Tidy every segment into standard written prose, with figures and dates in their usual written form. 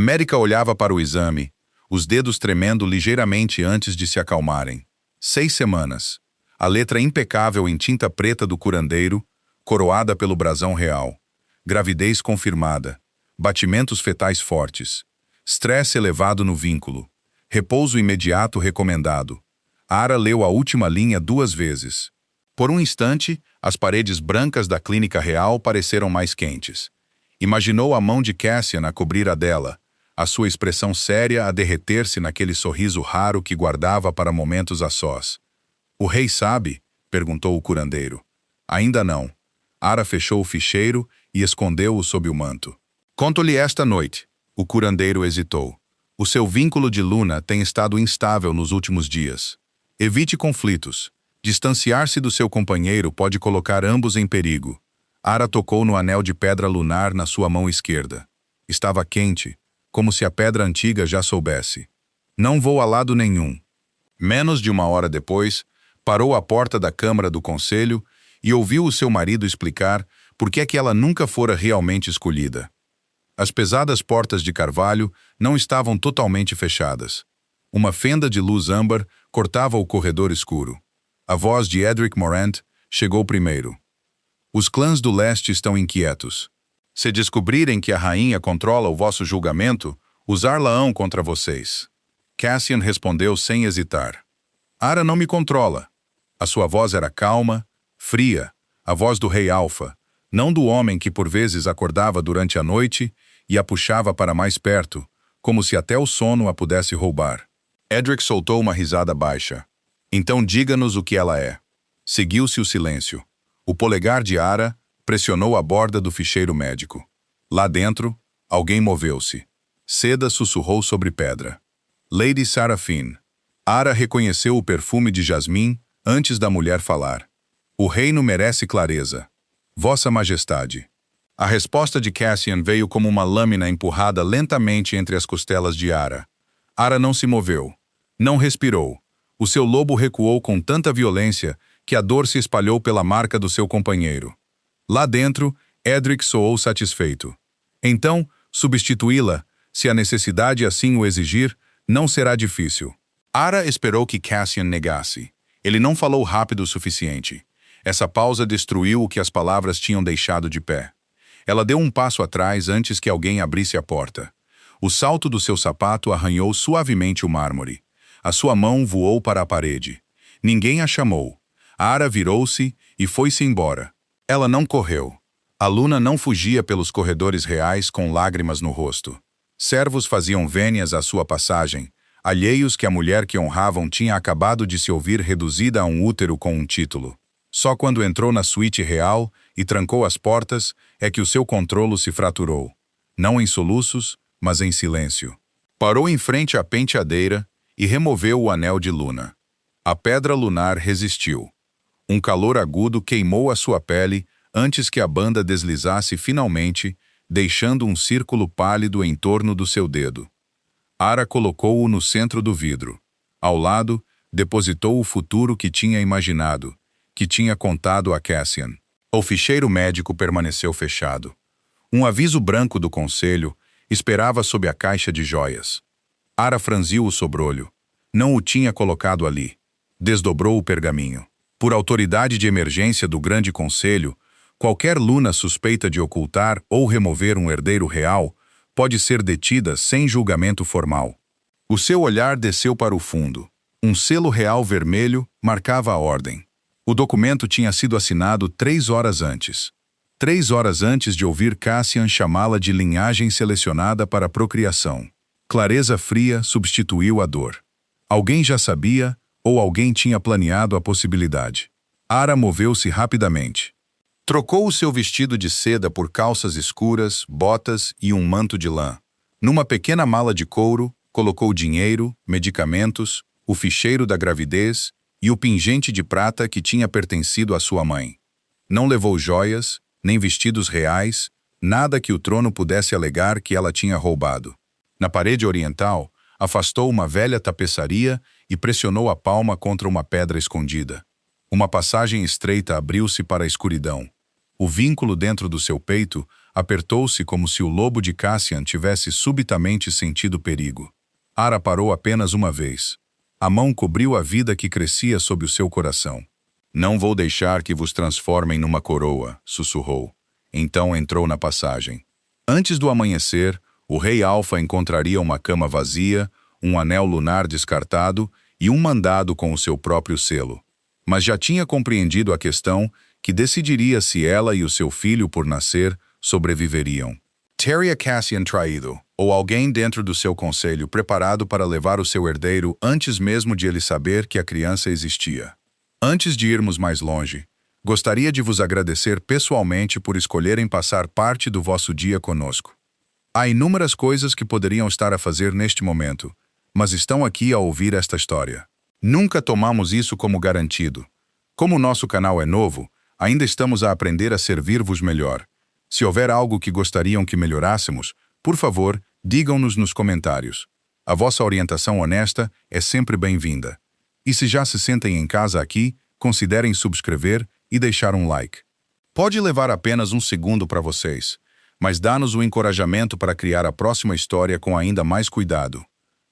América olhava para o exame, os dedos tremendo ligeiramente antes de se acalmarem. 6 semanas. A letra impecável em tinta preta do curandeiro, coroada pelo brasão real. Gravidez confirmada. Batimentos fetais fortes. Estresse elevado no vínculo. Repouso imediato recomendado. Ara leu a última linha 2 vezes. Por um instante, as paredes brancas da clínica real pareceram mais quentes. Imaginou a mão de Cassian a cobrir a dela, a sua expressão séria a derreter-se naquele sorriso raro que guardava para momentos a sós. "O rei sabe?" perguntou o curandeiro. "Ainda não." Ara fechou o ficheiro e escondeu-o sob o manto. "Conto-lhe esta noite." O curandeiro hesitou. "O seu vínculo de Luna tem estado instável nos últimos dias. Evite conflitos. Distanciar-se do seu companheiro pode colocar ambos em perigo." Ara tocou no anel de pedra lunar na sua mão esquerda. Estava quente, como se a pedra antiga já soubesse. "Não vou a lado nenhum." Menos de 1 hora depois, parou à porta da Câmara do Conselho e ouviu o seu marido explicar por que é que ela nunca fora realmente escolhida. As pesadas portas de carvalho não estavam totalmente fechadas. Uma fenda de luz âmbar cortava o corredor escuro. A voz de Edric Morant chegou primeiro. "Os clãs do leste estão inquietos. Se descobrirem que a rainha controla o vosso julgamento, usar-la-ão contra vocês." Cassian respondeu sem hesitar. "Ara não me controla." A sua voz era calma, fria, a voz do rei Alfa, não do homem que por vezes acordava durante a noite e a puxava para mais perto, como se até o sono a pudesse roubar. Edric soltou uma risada baixa. "Então diga-nos o que ela é." Seguiu-se o silêncio. O polegar de Ara pressionou a borda do ficheiro médico. Lá dentro, alguém moveu-se. Seda sussurrou sobre pedra. "Lady Seraphine." Ara reconheceu o perfume de jasmim antes da mulher falar. "O reino merece clareza." "Vossa Majestade." A resposta de Cassian veio como uma lâmina empurrada lentamente entre as costelas de Ara. Ara não se moveu. Não respirou. O seu lobo recuou com tanta violência que a dor se espalhou pela marca do seu companheiro. Lá dentro, Edric soou satisfeito. "Então, substituí-la, se a necessidade assim o exigir, não será difícil." Ara esperou que Cassian negasse. Ele não falou rápido o suficiente. Essa pausa destruiu o que as palavras tinham deixado de pé. Ela deu um passo atrás antes que alguém abrisse a porta. O salto do seu sapato arranhou suavemente o mármore. A sua mão voou para a parede. Ninguém a chamou. Ara virou-se e foi-se embora. Ela não correu. A Luna não fugia pelos corredores reais com lágrimas no rosto. Servos faziam vênias à sua passagem, alheios que a mulher que honravam tinha acabado de se ouvir reduzida a um útero com um título. Só quando entrou na suíte real e trancou as portas é que o seu controlo se fraturou. Não em soluços, mas em silêncio. Parou em frente à penteadeira e removeu o anel de Luna. A pedra lunar resistiu. Um calor agudo queimou a sua pele antes que a banda deslizasse finalmente, deixando um círculo pálido em torno do seu dedo. Ara colocou-o no centro do vidro. Ao lado, depositou o futuro que tinha imaginado, que tinha contado a Cassian. O ficheiro médico permaneceu fechado. Um aviso branco do conselho esperava sob a caixa de joias. Ara franziu o sobrolho. Não o tinha colocado ali. Desdobrou o pergaminho. Por autoridade de emergência do Grande Conselho, qualquer Luna suspeita de ocultar ou remover um herdeiro real pode ser detida sem julgamento formal. O seu olhar desceu para o fundo. Um selo real vermelho marcava a ordem. O documento tinha sido assinado 3 horas antes. 3 horas antes de ouvir Cassian chamá-la de linhagem selecionada para a procriação. Clareza fria substituiu a dor. Alguém já sabia, ou alguém tinha planeado a possibilidade. Ara moveu-se rapidamente. Trocou o seu vestido de seda por calças escuras, botas e um manto de lã. Numa pequena mala de couro, colocou dinheiro, medicamentos, o ficheiro da gravidez e o pingente de prata que tinha pertencido à sua mãe. Não levou joias, nem vestidos reais, nada que o trono pudesse alegar que ela tinha roubado. Na parede oriental, afastou uma velha tapeçaria e pressionou a palma contra uma pedra escondida. Uma passagem estreita abriu-se para a escuridão. O vínculo dentro do seu peito Apertou-se como se o lobo de Cassian tivesse subitamente sentido perigo. Ara parou apenas uma vez. A mão cobriu a vida que crescia sob o seu coração. Não vou deixar que vos transformem numa coroa, sussurrou. Então entrou na passagem. Antes do amanhecer, o rei Alfa encontraria uma cama vazia, um anel lunar descartado e um mandado com o seu próprio selo. Mas já tinha compreendido a questão que decidiria se ela e o seu filho por nascer sobreviveriam. Teria Cassian traído, ou alguém dentro do seu conselho preparado para levar o seu herdeiro antes mesmo de ele saber que a criança existia. Antes de irmos mais longe, gostaria de vos agradecer pessoalmente por escolherem passar parte do vosso dia conosco. Há inúmeras coisas que poderiam estar a fazer neste momento, mas estão aqui a ouvir esta história. Nunca tomamos isso como garantido. Como o nosso canal é novo, ainda estamos a aprender a servir-vos melhor. Se houver algo que gostariam que melhorássemos, por favor, digam-nos nos comentários. A vossa orientação honesta é sempre bem-vinda. E se já se sentem em casa aqui, considerem subscrever e deixar um like. Pode levar apenas um segundo para vocês, mas dá-nos o encorajamento para criar a próxima história com ainda mais cuidado.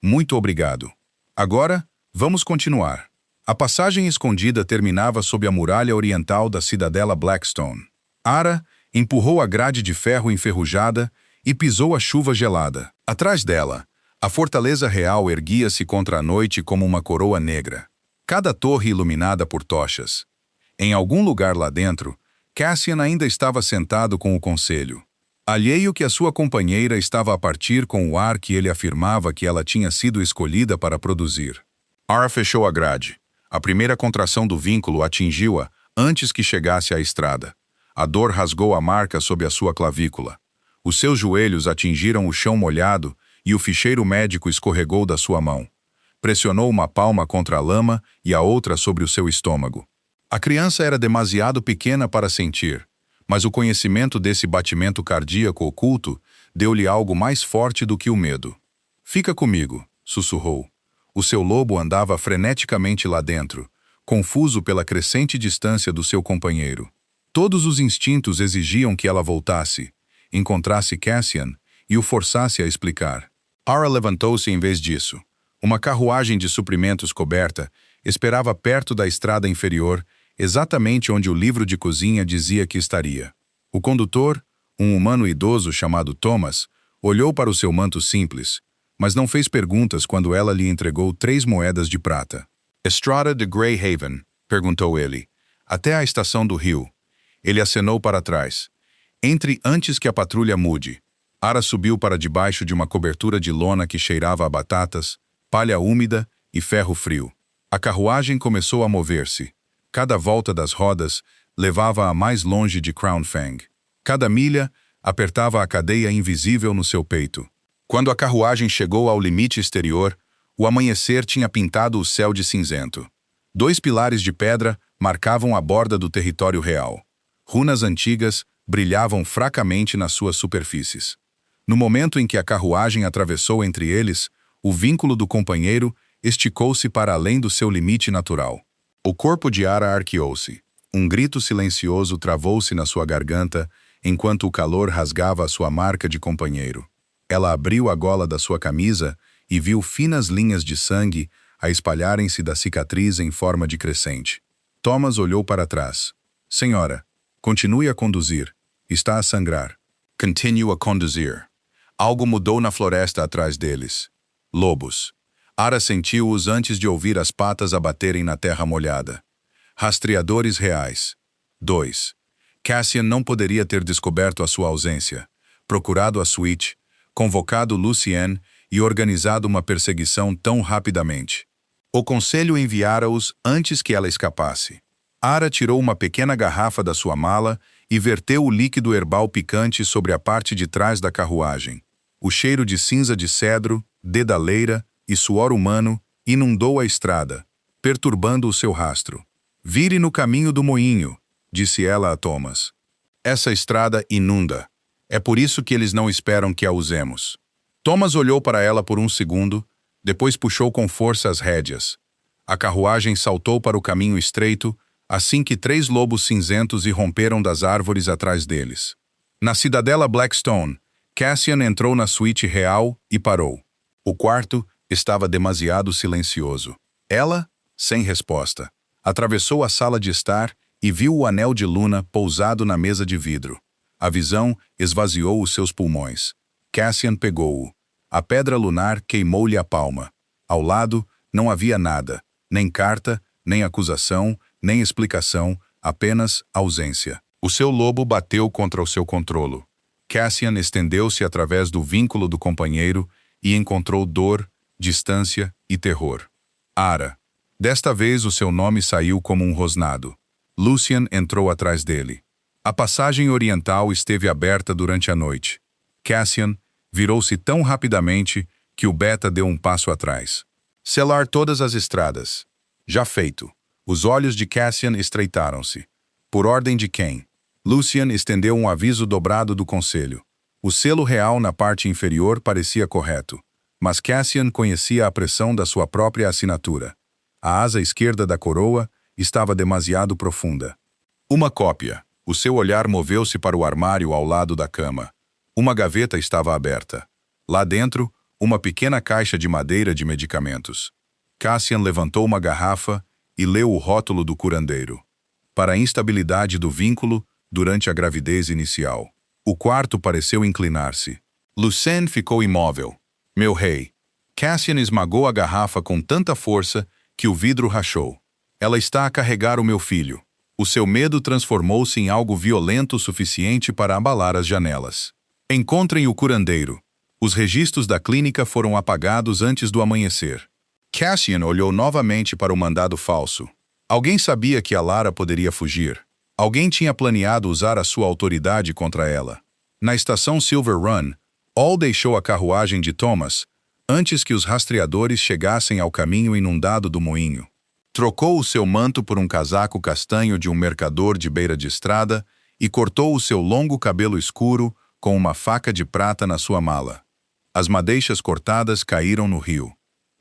Muito obrigado. Agora, vamos continuar. A passagem escondida terminava sob a muralha oriental da cidadela Blackstone. Ara empurrou a grade de ferro enferrujada e pisou a chuva gelada. Atrás dela, a fortaleza real erguia-se contra a noite como uma coroa negra, cada torre iluminada por tochas. Em algum lugar lá dentro, Cassian ainda estava sentado com o conselho, alheio que a sua companheira estava a partir com o ar que ele afirmava que ela tinha sido escolhida para produzir. Ara fechou a grade. A primeira contração do vínculo atingiu-a antes que chegasse à estrada. A dor rasgou a marca sob a sua clavícula. Os seus joelhos atingiram o chão molhado e o ficheiro médico escorregou da sua mão. Pressionou uma palma contra a lama e a outra sobre o seu estômago. A criança era demasiado pequena para sentir, mas o conhecimento desse batimento cardíaco oculto deu-lhe algo mais forte do que o medo. Fica comigo, sussurrou. O seu lobo andava freneticamente lá dentro, confuso pela crescente distância do seu companheiro. Todos os instintos exigiam que ela voltasse, encontrasse Cassian e o forçasse a explicar. Ara levantou-se em vez disso. Uma carruagem de suprimentos coberta esperava perto da estrada inferior, exatamente onde o livro de cozinha dizia que estaria. O condutor, um humano idoso chamado Thomas, olhou para o seu manto simples, mas não fez perguntas quando ela lhe entregou 3 moedas de prata. Estrada de Greyhaven, perguntou ele, até a estação do rio. Ele acenou para trás. Entre antes que a patrulha mude. Ara subiu para debaixo de uma cobertura de lona que cheirava a batatas, palha úmida e ferro frio. A carruagem começou a mover-se. Cada volta das rodas levava-a mais longe de Crown Fang. Cada milha apertava a cadeia invisível no seu peito. Quando a carruagem chegou ao limite exterior, o amanhecer tinha pintado o céu de cinzento. 2 pilares de pedra marcavam a borda do território real. Runas antigas brilhavam fracamente nas suas superfícies. No momento em que a carruagem atravessou entre eles, o vínculo do companheiro esticou-se para além do seu limite natural. O corpo de Ara arqueou-se. Um grito silencioso travou-se na sua garganta, enquanto o calor rasgava a sua marca de companheiro. Ela abriu a gola da sua camisa e viu finas linhas de sangue a espalharem-se da cicatriz em forma de crescente. Thomas olhou para trás. Senhora, continue a conduzir. Está a sangrar. Continue a conduzir. Algo mudou na floresta atrás deles. Lobos. Ara sentiu-os antes de ouvir as patas abaterem na terra molhada. Rastreadores reais. 2. Cassian não poderia ter descoberto a sua ausência, procurado a suíte, convocado Lucienne e organizado uma perseguição tão rapidamente. O conselho enviara-os antes que ela escapasse. Ara tirou uma pequena garrafa da sua mala e verteu o líquido herbal picante sobre a parte de trás da carruagem. O cheiro de cinza de cedro, dedaleira e suor humano inundou a estrada, perturbando o seu rastro. Vire no caminho do moinho, disse ela a Thomas. Essa estrada inunda. É por isso que eles não esperam que a usemos. Thomas olhou para ela por um segundo, depois puxou com força as rédeas. A carruagem saltou para o caminho estreito, assim que 3 lobos cinzentos irromperam das árvores atrás deles. Na cidadela Blackstone, Cassian entrou na suíte real e parou. O quarto estava demasiado silencioso. Ela, sem resposta, atravessou a sala de estar e viu o anel de luna pousado na mesa de vidro. A visão esvaziou os seus pulmões. Cassian pegou-o. A pedra lunar queimou-lhe a palma. Ao lado, não havia nada, nem carta, nem acusação, nem explicação, apenas ausência. O seu lobo bateu contra o seu controlo. Cassian estendeu-se através do vínculo do companheiro e encontrou dor, distância e terror. Ara. Desta vez o seu nome saiu como um rosnado. Lucian entrou atrás dele. A passagem oriental esteve aberta durante a noite. Cassian virou-se tão rapidamente que o Beta deu um passo atrás. Selar todas as estradas. Já feito. Os olhos de Cassian estreitaram-se. Por ordem de quem? Lucian estendeu um aviso dobrado do conselho. O selo real na parte inferior parecia correto, mas Cassian conhecia a pressão da sua própria assinatura. A asa esquerda da coroa estava demasiado profunda. Uma cópia. O seu olhar moveu-se para o armário ao lado da cama. Uma gaveta estava aberta. Lá dentro, uma pequena caixa de madeira de medicamentos. Cassian levantou uma garrafa e leu o rótulo do curandeiro. Para a instabilidade do vínculo durante a gravidez inicial. O quarto pareceu inclinar-se. Lucien ficou imóvel. Meu rei. Cassian esmagou a garrafa com tanta força que o vidro rachou. Ela está a carregar o meu filho. O seu medo transformou-se em algo violento o suficiente para abalar as janelas. Encontrem o curandeiro. Os registros da clínica foram apagados antes do amanhecer. Cassian olhou novamente para o mandado falso. Alguém sabia que a Lara poderia fugir. Alguém tinha planeado usar a sua autoridade contra ela. Na estação Silver Run, All deixou a carruagem de Thomas antes que os rastreadores chegassem ao caminho inundado do moinho. Trocou o seu manto por um casaco castanho de um mercador de beira de estrada e cortou o seu longo cabelo escuro com uma faca de prata na sua mala. As madeixas cortadas caíram no rio.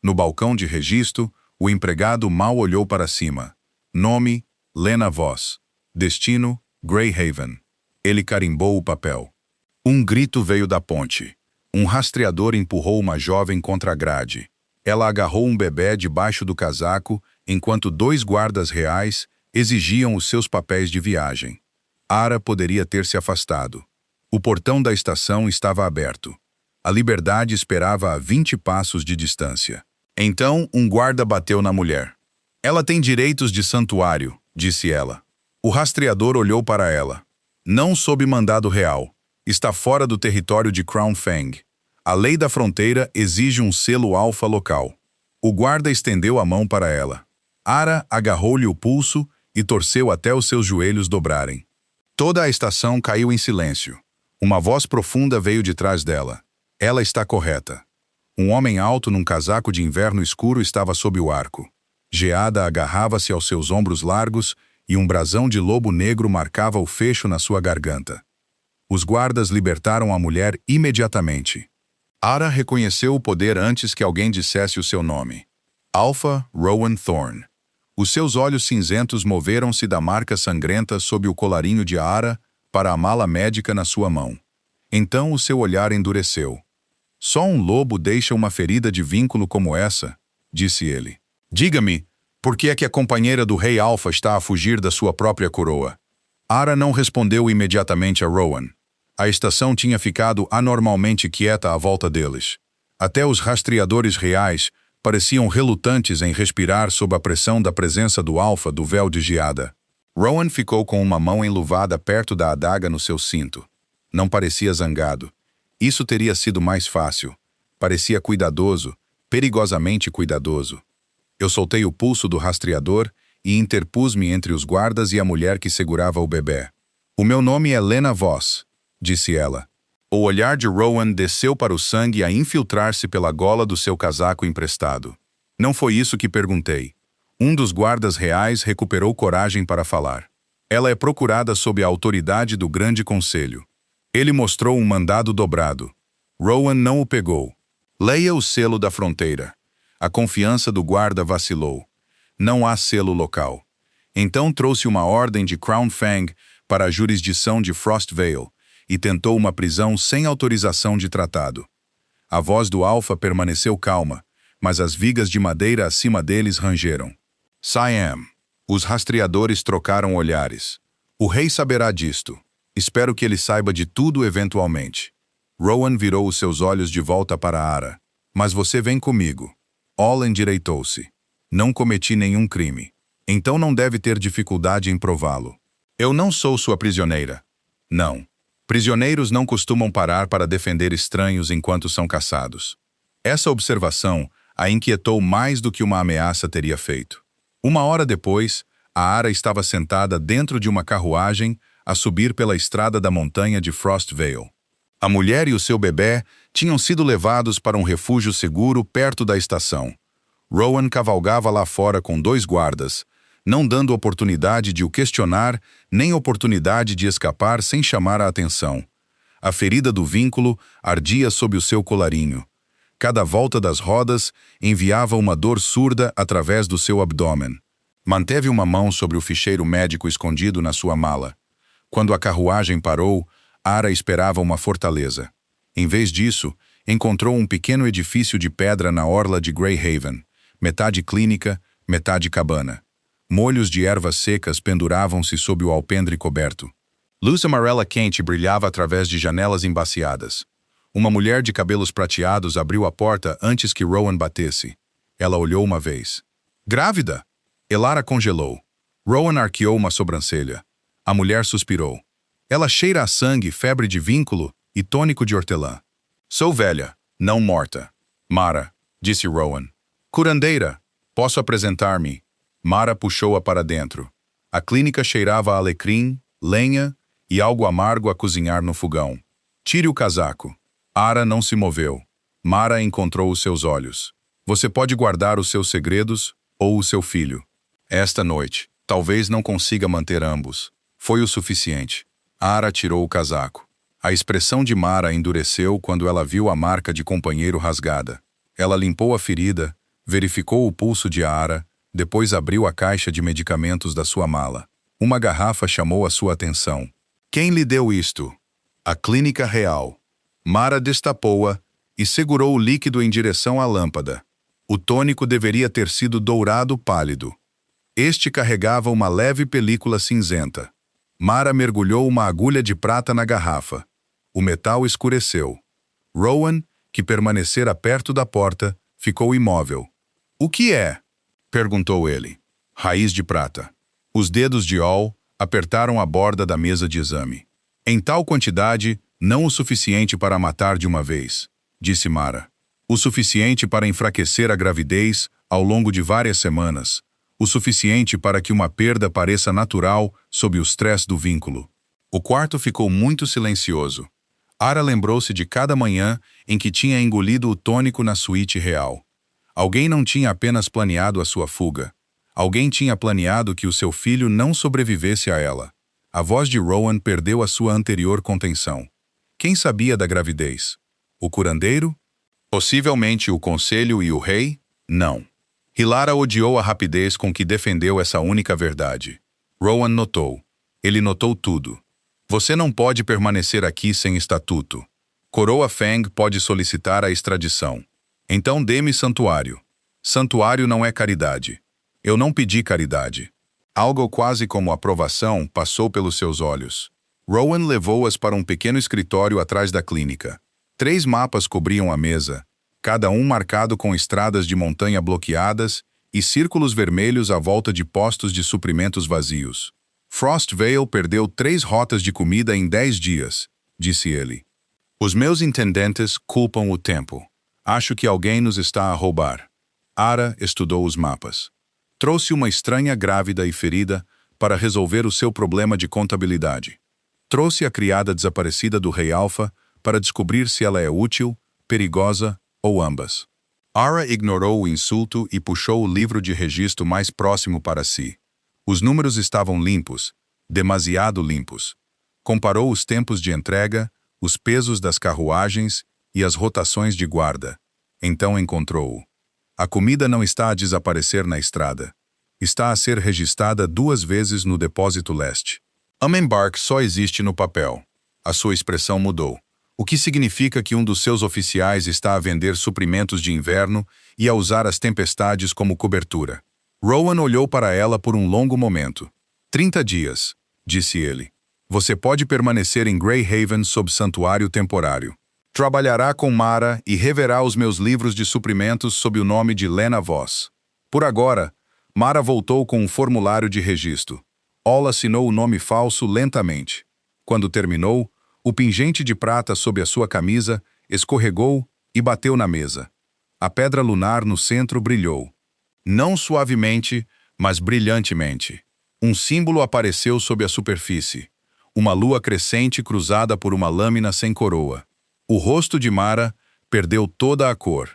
No balcão de registro, o empregado mal olhou para cima. Nome, Lena Voss. Destino, Greyhaven. Ele carimbou o papel. Um grito veio da ponte. Um rastreador empurrou uma jovem contra a grade. Ela agarrou um bebê debaixo do casaco, enquanto 2 guardas reais exigiam os seus papéis de viagem. Ara poderia ter se afastado. O portão da estação estava aberto. A Liberdade esperava a 20 passos de distância. Então, um guarda bateu na mulher. Ela tem direitos de santuário, disse ela. O rastreador olhou para ela. Não sob mandado real. Está fora do território de Crown Fang. A lei da fronteira exige um selo alfa local. O guarda estendeu a mão para ela. Ara agarrou-lhe o pulso e torceu até os seus joelhos dobrarem. Toda a estação caiu em silêncio. Uma voz profunda veio de trás dela. Ela está correta. Um homem alto num casaco de inverno escuro estava sob o arco. Geada agarrava-se aos seus ombros largos e um brasão de lobo negro marcava o fecho na sua garganta. Os guardas libertaram a mulher imediatamente. Ara reconheceu o poder antes que alguém dissesse o seu nome. Alpha Rowan Thorne. Os seus olhos cinzentos moveram-se da marca sangrenta sob o colarinho de Ara para a mala médica na sua mão. Então o seu olhar endureceu. Só um lobo deixa uma ferida de vínculo como essa, disse ele. Diga-me, por que é que a companheira do rei Alpha está a fugir da sua própria coroa? Ara não respondeu imediatamente a Rowan. A estação tinha ficado anormalmente quieta à volta deles. Até os rastreadores reais pareciam relutantes em respirar sob a pressão da presença do Alpha do véu de geada. Rowan ficou com uma mão enluvada perto da adaga no seu cinto. Não parecia zangado. Isso teria sido mais fácil. Parecia cuidadoso, perigosamente cuidadoso. Eu soltei o pulso do rastreador e interpus-me entre os guardas e a mulher que segurava o bebê. O meu nome é Lena Voss, disse ela. O olhar de Rowan desceu para o sangue a infiltrar-se pela gola do seu casaco emprestado. Não foi isso que perguntei. Um dos guardas reais recuperou coragem para falar. Ela é procurada sob a autoridade do Grande Conselho. Ele mostrou um mandado dobrado. Rowan não o pegou. Leia o selo da fronteira. A confiança do guarda vacilou. Não há selo local. Então trouxe uma ordem de Crown Fang para a jurisdição de Frostvale e tentou uma prisão sem autorização de tratado. A voz do Alfa permaneceu calma, mas as vigas de madeira acima deles rangeram. Siam. Os rastreadores trocaram olhares. O rei saberá disto. Espero que ele saiba de tudo eventualmente. Rowan virou os seus olhos de volta para Ara. Mas você vem comigo. All endireitou-se. Não cometi nenhum crime. Então não deve ter dificuldade em prová-lo. Eu não sou sua prisioneira. Não. Prisioneiros não costumam parar para defender estranhos enquanto são caçados. Essa observação a inquietou mais do que uma ameaça teria feito. Uma hora depois, a Ara estava sentada dentro de uma carruagem a subir pela estrada da montanha de Frost Vale. A mulher e o seu bebê tinham sido levados para um refúgio seguro perto da estação. Rowan cavalgava lá fora com 2 guardas, não dando oportunidade de o questionar, nem oportunidade de escapar sem chamar a atenção. A ferida do vínculo ardia sob o seu colarinho. Cada volta das rodas enviava uma dor surda através do seu abdômen. Manteve uma mão sobre o ficheiro médico escondido na sua mala. Quando a carruagem parou, Ara esperava uma fortaleza. Em vez disso, encontrou um pequeno edifício de pedra na orla de Greyhaven, metade clínica, metade cabana. Molhos de ervas secas penduravam-se sob o alpendre coberto. Luz amarela quente brilhava através de janelas embaciadas. Uma mulher de cabelos prateados abriu a porta antes que Rowan batesse. Ela olhou uma vez. Grávida! Elara congelou. Rowan arqueou uma sobrancelha. A mulher suspirou. Ela cheira a sangue, febre de vínculo e tônico de hortelã. Sou velha, não morta. Mara, disse Rowan. Curandeira, posso apresentar-me? Mara puxou-a para dentro. A clínica cheirava a alecrim, lenha e algo amargo a cozinhar no fogão. Tire o casaco. Ara não se moveu. Mara encontrou os seus olhos. Você pode guardar os seus segredos ou o seu filho. Esta noite, talvez não consiga manter ambos. Foi o suficiente. Ara tirou o casaco. A expressão de Mara endureceu quando ela viu a marca de companheiro rasgada. Ela limpou a ferida, verificou o pulso de Ara, depois abriu a caixa de medicamentos da sua mala. Uma garrafa chamou a sua atenção. Quem lhe deu isto? A Clínica Real. Mara destapou-a e segurou o líquido em direção à lâmpada. O tônico deveria ter sido dourado pálido. Este carregava uma leve película cinzenta. Mara mergulhou uma agulha de prata na garrafa. O metal escureceu. Rowan, que permanecera perto da porta, ficou imóvel. O que é? Perguntou ele. Raiz de prata. Os dedos de All apertaram a borda da mesa de exame. Em tal quantidade, não o suficiente para matar de uma vez, disse Mara. O suficiente para enfraquecer a gravidez ao longo de várias semanas. O suficiente para que uma perda pareça natural sob o stress do vínculo. O quarto ficou muito silencioso. Ara lembrou-se de cada manhã em que tinha engolido o tônico na suíte real. Alguém não tinha apenas planeado a sua fuga. Alguém tinha planeado que o seu filho não sobrevivesse a ela. A voz de Rowan perdeu a sua anterior contenção. Quem sabia da gravidez? O curandeiro? Possivelmente o conselho e o rei? Não. Hilara odiou a rapidez com que defendeu essa única verdade. Rowan notou. Ele notou tudo. Você não pode permanecer aqui sem estatuto. Coroa Fang pode solicitar a extradição. Então dê-me santuário. Santuário não é caridade. Eu não pedi caridade. Algo quase como aprovação passou pelos seus olhos. Rowan levou-as para um pequeno escritório atrás da clínica. 3 mapas cobriam a mesa, cada um marcado com estradas de montanha bloqueadas e círculos vermelhos à volta de postos de suprimentos vazios. Frost Vale perdeu 3 rotas de comida em 10 dias, disse ele. Os meus intendentes culpam o tempo. Acho que alguém nos está a roubar. Ara estudou os mapas. Trouxe uma estranha grávida e ferida para resolver o seu problema de contabilidade. Trouxe a criada desaparecida do Rei Alfa para descobrir se ela é útil, perigosa ou ambas. Ara ignorou o insulto e puxou o livro de registro mais próximo para si. Os números estavam limpos, demasiado limpos. Comparou os tempos de entrega, os pesos das carruagens e as rotações de guarda. Então encontrou-o. A comida não está a desaparecer na estrada. Está a ser registrada 2 vezes no depósito leste. Amembark só existe no papel. A sua expressão mudou. O que significa que um dos seus oficiais está a vender suprimentos de inverno e a usar as tempestades como cobertura. Rowan olhou para ela por um longo momento. 30 dias, disse ele. Você pode permanecer em Greyhaven sob santuário temporário. Trabalhará com Mara e reverá os meus livros de suprimentos sob o nome de Lena Voss. Por agora, Mara voltou com um formulário de registro. Ol assinou o nome falso lentamente. Quando terminou, o pingente de prata sob a sua camisa escorregou e bateu na mesa. A pedra lunar no centro brilhou. Não suavemente, mas brilhantemente. Um símbolo apareceu sob a superfície. Uma lua crescente cruzada por uma lâmina sem coroa. O rosto de Mara perdeu toda a cor.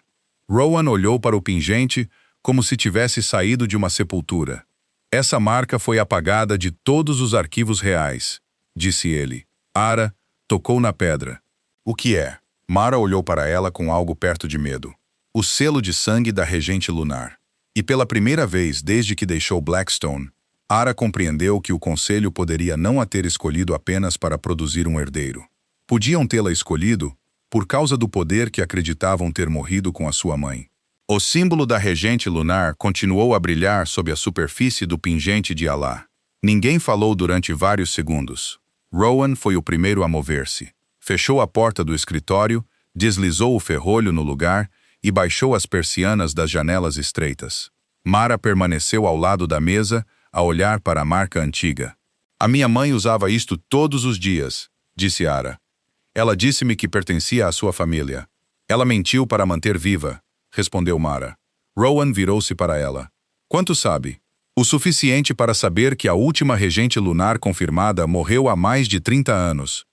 Rowan olhou para o pingente como se tivesse saído de uma sepultura. Essa marca foi apagada de todos os arquivos reais, disse ele. Ara tocou na pedra. O que é? Mara olhou para ela com algo perto de medo. O selo de sangue da regente lunar. E pela primeira vez desde que deixou Blackstone, Ara compreendeu que o conselho poderia não a ter escolhido apenas para produzir um herdeiro. Podiam tê-la escolhido por causa do poder que acreditavam ter morrido com a sua mãe. O símbolo da regente lunar continuou a brilhar sob a superfície do pingente de Alá. Ninguém falou durante vários segundos. Rowan foi o primeiro a mover-se. Fechou a porta do escritório, deslizou o ferrolho no lugar e baixou as persianas das janelas estreitas. Mara permaneceu ao lado da mesa, a olhar para a marca antiga. A minha mãe usava isto todos os dias, disse Ara. Ela disse-me que pertencia à sua família. Ela mentiu para manter viva, respondeu Mara. Rowan virou-se para ela. Quanto sabe? O suficiente para saber que a última regente lunar confirmada morreu há mais de 30 anos.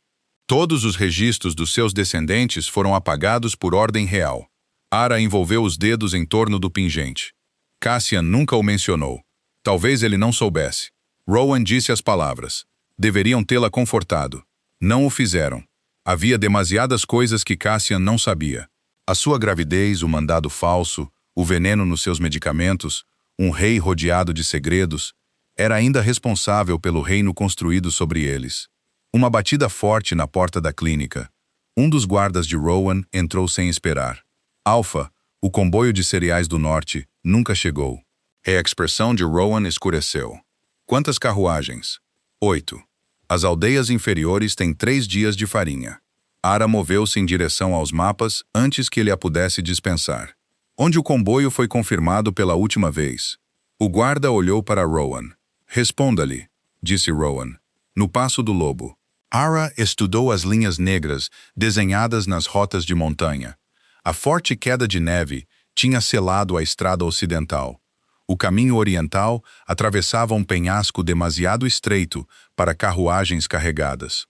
Todos os registros dos seus descendentes foram apagados por ordem real. Ara envolveu os dedos em torno do pingente. Cassian nunca o mencionou. Talvez ele não soubesse. Rowan disse as palavras. Deveriam tê-la confortado. Não o fizeram. Havia demasiadas coisas que Cassian não sabia. A sua gravidez, o mandado falso, o veneno nos seus medicamentos, um rei rodeado de segredos, era ainda responsável pelo reino construído sobre eles. Uma batida forte na porta da clínica. Um dos guardas de Rowan entrou sem esperar. Alpha, o comboio de cereais do norte, nunca chegou. A expressão de Rowan escureceu. Quantas carruagens? 8. As aldeias inferiores têm 3 dias de farinha. Ara moveu-se em direção aos mapas antes que ele a pudesse dispensar. Onde o comboio foi confirmado pela última vez? O guarda olhou para Rowan. Responda-lhe, disse Rowan. No Passo do Lobo. Ara estudou as linhas negras desenhadas nas rotas de montanha. A forte queda de neve tinha selado a estrada ocidental. O caminho oriental atravessava um penhasco demasiado estreito para carruagens carregadas.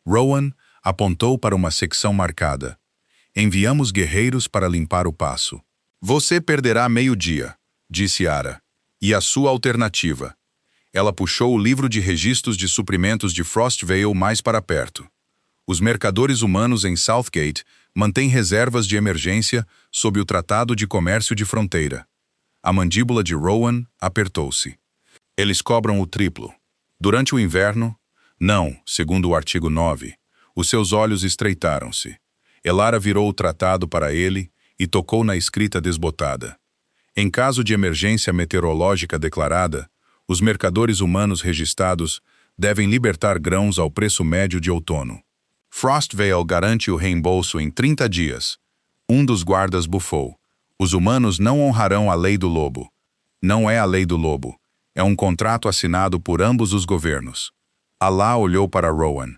Rowan apontou para uma secção marcada. Enviamos guerreiros para limpar o passo. Você perderá meio-dia, disse Ara. E a sua alternativa? Ela puxou o livro de registros de suprimentos de Frostvale mais para perto. Os mercadores humanos em Southgate mantêm reservas de emergência sob o Tratado de Comércio de Fronteira. A mandíbula de Rowan apertou-se. Eles cobram o triplo. Durante o inverno? Não, segundo o artigo 9. Os seus olhos estreitaram-se. Elara virou o tratado para ele e tocou na escrita desbotada. Em caso de emergência meteorológica declarada, os mercadores humanos registrados devem libertar grãos ao preço médio de outono. Frostvale garante o reembolso em 30 dias. Um dos guardas bufou. Os humanos não honrarão a lei do lobo. Não é a lei do lobo. É um contrato assinado por ambos os governos. Alá olhou para Rowan.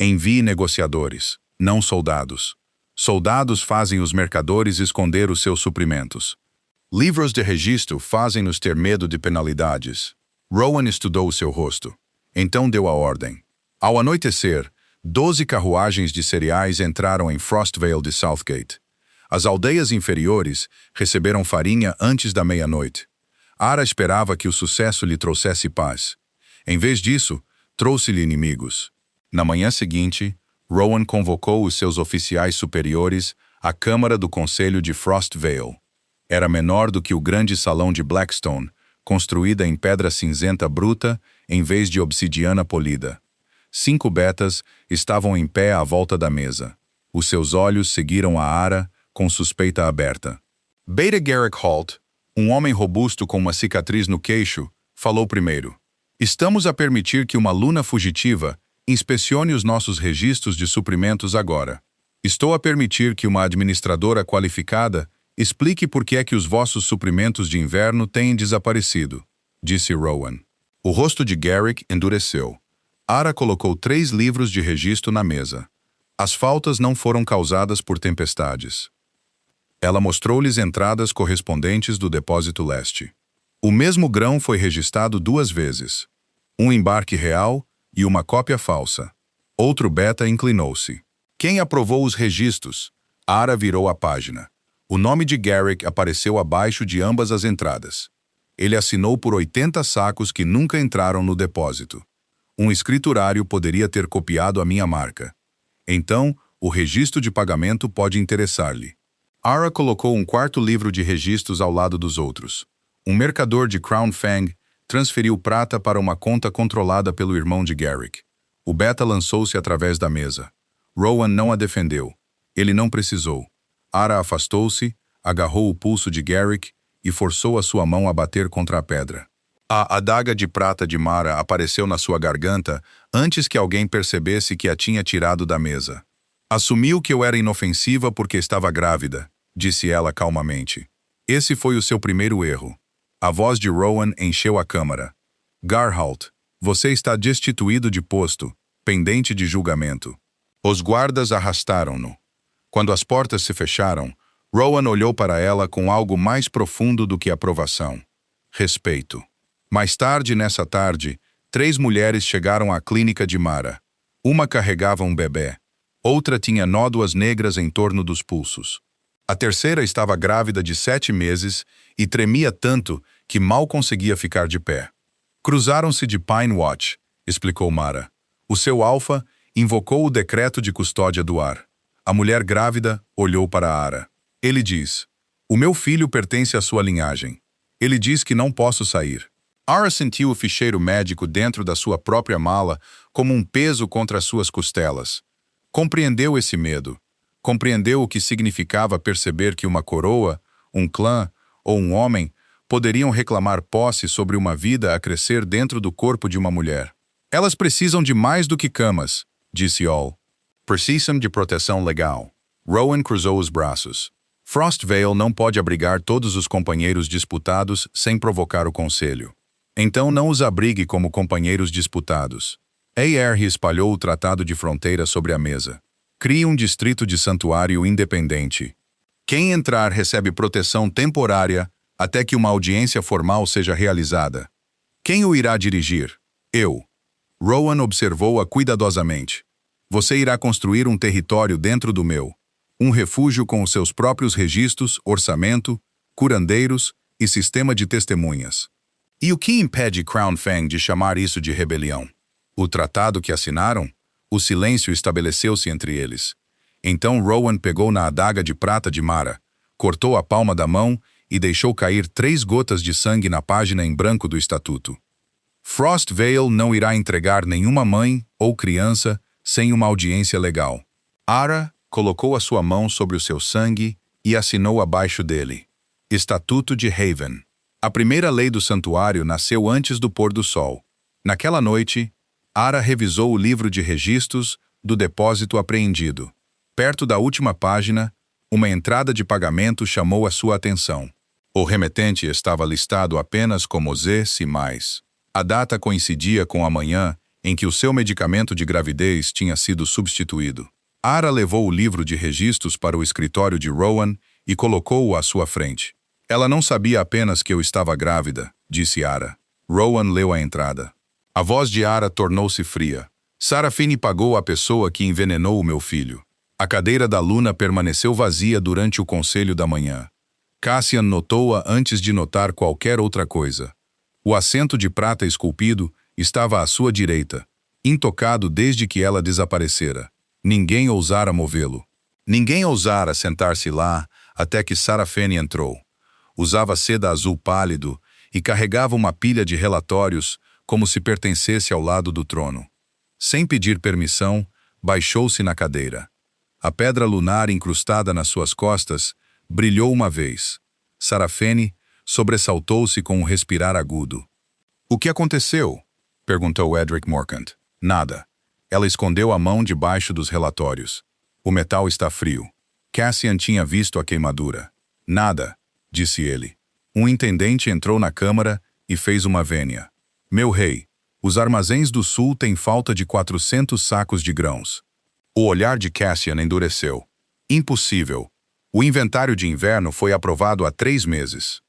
Envie negociadores, não soldados. Soldados fazem os mercadores esconder os seus suprimentos. Livros de registro fazem-nos ter medo de penalidades. Rowan estudou o seu rosto. Então deu a ordem. Ao anoitecer, 12 carruagens de cereais entraram em Frostvale de Southgate. As aldeias inferiores receberam farinha antes da meia-noite. Ara esperava que o sucesso lhe trouxesse paz. Em vez disso, trouxe-lhe inimigos. Na manhã seguinte, Rowan convocou os seus oficiais superiores à Câmara do Conselho de Frostvale. Era menor do que o grande salão de Blackstone, construída em pedra cinzenta bruta em vez de obsidiana polida. 5 betas estavam em pé à volta da mesa. Os seus olhos seguiram a Ara com suspeita aberta. Beta Garrick Holt, um homem robusto com uma cicatriz no queixo, falou primeiro. Estamos a permitir que uma luna fugitiva inspecione os nossos registros de suprimentos agora. Estou a permitir que uma administradora qualificada explique por que é que os vossos suprimentos de inverno têm desaparecido, disse Rowan. O rosto de Garrick endureceu. Ara colocou 3 livros de registro na mesa. As faltas não foram causadas por tempestades. Ela mostrou-lhes entradas correspondentes do depósito leste. O mesmo grão foi registrado 2 vezes. Um embarque real e uma cópia falsa. Outro beta inclinou-se. Quem aprovou os registros? Ara virou a página. O nome de Garrick apareceu abaixo de ambas as entradas. Ele assinou por 80 sacos que nunca entraram no depósito. Um escriturário poderia ter copiado a minha marca. Então, o registro de pagamento pode interessar-lhe. Ara colocou um 4º livro de registros ao lado dos outros. Um mercador de Crown Fang transferiu prata para uma conta controlada pelo irmão de Garrick. O beta lançou-se através da mesa. Rowan não a defendeu. Ele não precisou. Ara afastou-se, agarrou o pulso de Garrick e forçou a sua mão a bater contra a pedra. A adaga de prata de Mara apareceu na sua garganta antes que alguém percebesse que a tinha tirado da mesa. Assumiu que eu era inofensiva porque estava grávida, disse ela calmamente. Esse foi o seu primeiro erro. A voz de Rowan encheu a câmara. Garholt, você está destituído de posto, pendente de julgamento. Os guardas arrastaram-no. Quando as portas se fecharam, Rowan olhou para ela com algo mais profundo do que aprovação. Respeito. Mais tarde, nessa tarde, 3 mulheres chegaram à clínica de Mara. Uma carregava um bebê. Outra tinha nódoas negras em torno dos pulsos. A terceira estava grávida de 7 meses e tremia tanto que mal conseguia ficar de pé. Cruzaram-se de Pine Watch, explicou Mara. O seu alfa invocou o decreto de custódia do ar. A mulher grávida olhou para Ara. Ele diz, o meu filho pertence à sua linhagem. Ele diz que não posso sair. Ara sentiu o ficheiro médico dentro da sua própria mala como um peso contra as suas costelas. Compreendeu esse medo. Compreendeu o que significava perceber que uma coroa, um clã ou um homem poderiam reclamar posse sobre uma vida a crescer dentro do corpo de uma mulher. Elas precisam de mais do que camas, disse All. Precisam de proteção legal. Rowan cruzou os braços. Frostvale não pode abrigar todos os companheiros disputados sem provocar o conselho. Então não os abrigue como companheiros disputados. A.R. espalhou o Tratado de Fronteira sobre a mesa. Crie um distrito de santuário independente. Quem entrar recebe proteção temporária até que uma audiência formal seja realizada. Quem o irá dirigir? Eu. Rowan observou-a cuidadosamente. Você irá construir um território dentro do meu. Um refúgio com os seus próprios registros, orçamento, curandeiros e sistema de testemunhas. E o que impede Crown Fang de chamar isso de rebelião? O tratado que assinaram? O silêncio estabeleceu-se entre eles. Então Rowan pegou na adaga de prata de Mara, cortou a palma da mão e deixou cair 3 gotas de sangue na página em branco do estatuto. Frostvale não irá entregar nenhuma mãe ou criança sem uma audiência legal. Ara colocou a sua mão sobre o seu sangue e assinou abaixo dele. Estatuto de Haven. A primeira lei do santuário nasceu antes do pôr do sol. Naquela noite, Ara revisou o livro de registros do depósito apreendido. Perto da última página, uma entrada de pagamento chamou a sua atenção. O remetente estava listado apenas como Z. A data coincidia com a manhã em que o seu medicamento de gravidez tinha sido substituído. Ara levou o livro de registros para o escritório de Rowan e colocou-o à sua frente. Ela não sabia apenas que eu estava grávida, disse Ara. Rowan leu a entrada. A voz de Ara tornou-se fria. Sarafine pagou a pessoa que envenenou o meu filho. A cadeira da Luna permaneceu vazia durante o conselho da manhã. Cassian notou-a antes de notar qualquer outra coisa. O assento de prata esculpido estava à sua direita, intocado desde que ela desaparecera. Ninguém ousara movê-lo. Ninguém ousara sentar-se lá até que Sarafene entrou. Usava seda azul pálido e carregava uma pilha de relatórios como se pertencesse ao lado do trono. Sem pedir permissão, baixou-se na cadeira. A pedra lunar incrustada nas suas costas brilhou uma vez. Sarafene sobressaltou-se com um respirar agudo. "O que aconteceu?" perguntou Edric Morcant. "Nada." Ela escondeu a mão debaixo dos relatórios. "O metal está frio." Cassian tinha visto a queimadura. "Nada", disse ele. Um intendente entrou na câmara e fez uma vênia. "Meu rei, os armazéns do sul têm falta de 400 sacos de grãos." O olhar de Cassian endureceu. "Impossível. O inventário de inverno foi aprovado há 3 meses."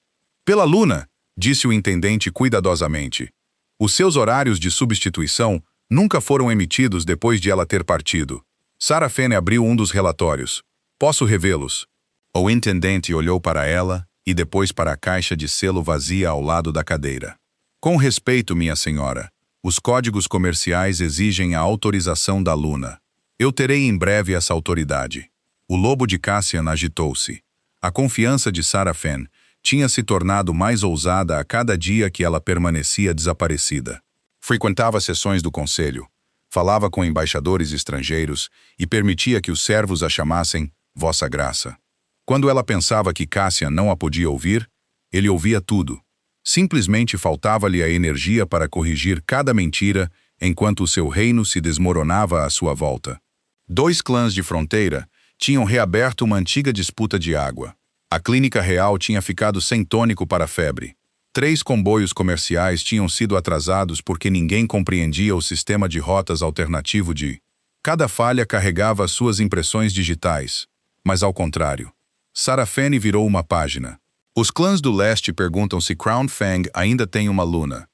"Pela Luna", disse o intendente cuidadosamente. "Os seus horários de substituição nunca foram emitidos depois de ela ter partido." Sarafene abriu um dos relatórios. "Posso revê-los?" O intendente olhou para ela e depois para a caixa de selo vazia ao lado da cadeira. "Com respeito, minha senhora, os códigos comerciais exigem a autorização da Luna. Eu terei em breve essa autoridade." O lobo de Cassian agitou-se. A confiança de Sarafene tinha se tornado mais ousada a cada dia que ela permanecia desaparecida. Frequentava sessões do conselho, falava com embaixadores estrangeiros e permitia que os servos a chamassem Vossa Graça. Quando ela pensava que Cassian não a podia ouvir, ele ouvia tudo. Simplesmente faltava-lhe a energia para corrigir cada mentira enquanto o seu reino se desmoronava à sua volta. 2 clãs de fronteira tinham reaberto uma antiga disputa de água. A clínica real tinha ficado sem tônico para a febre. 3 comboios comerciais tinham sido atrasados porque ninguém compreendia o sistema de rotas alternativo de... Cada falha carregava suas impressões digitais, mas ao contrário. Sarafene virou uma página. "Os clãs do leste perguntam se Crown Fang ainda tem uma Luna.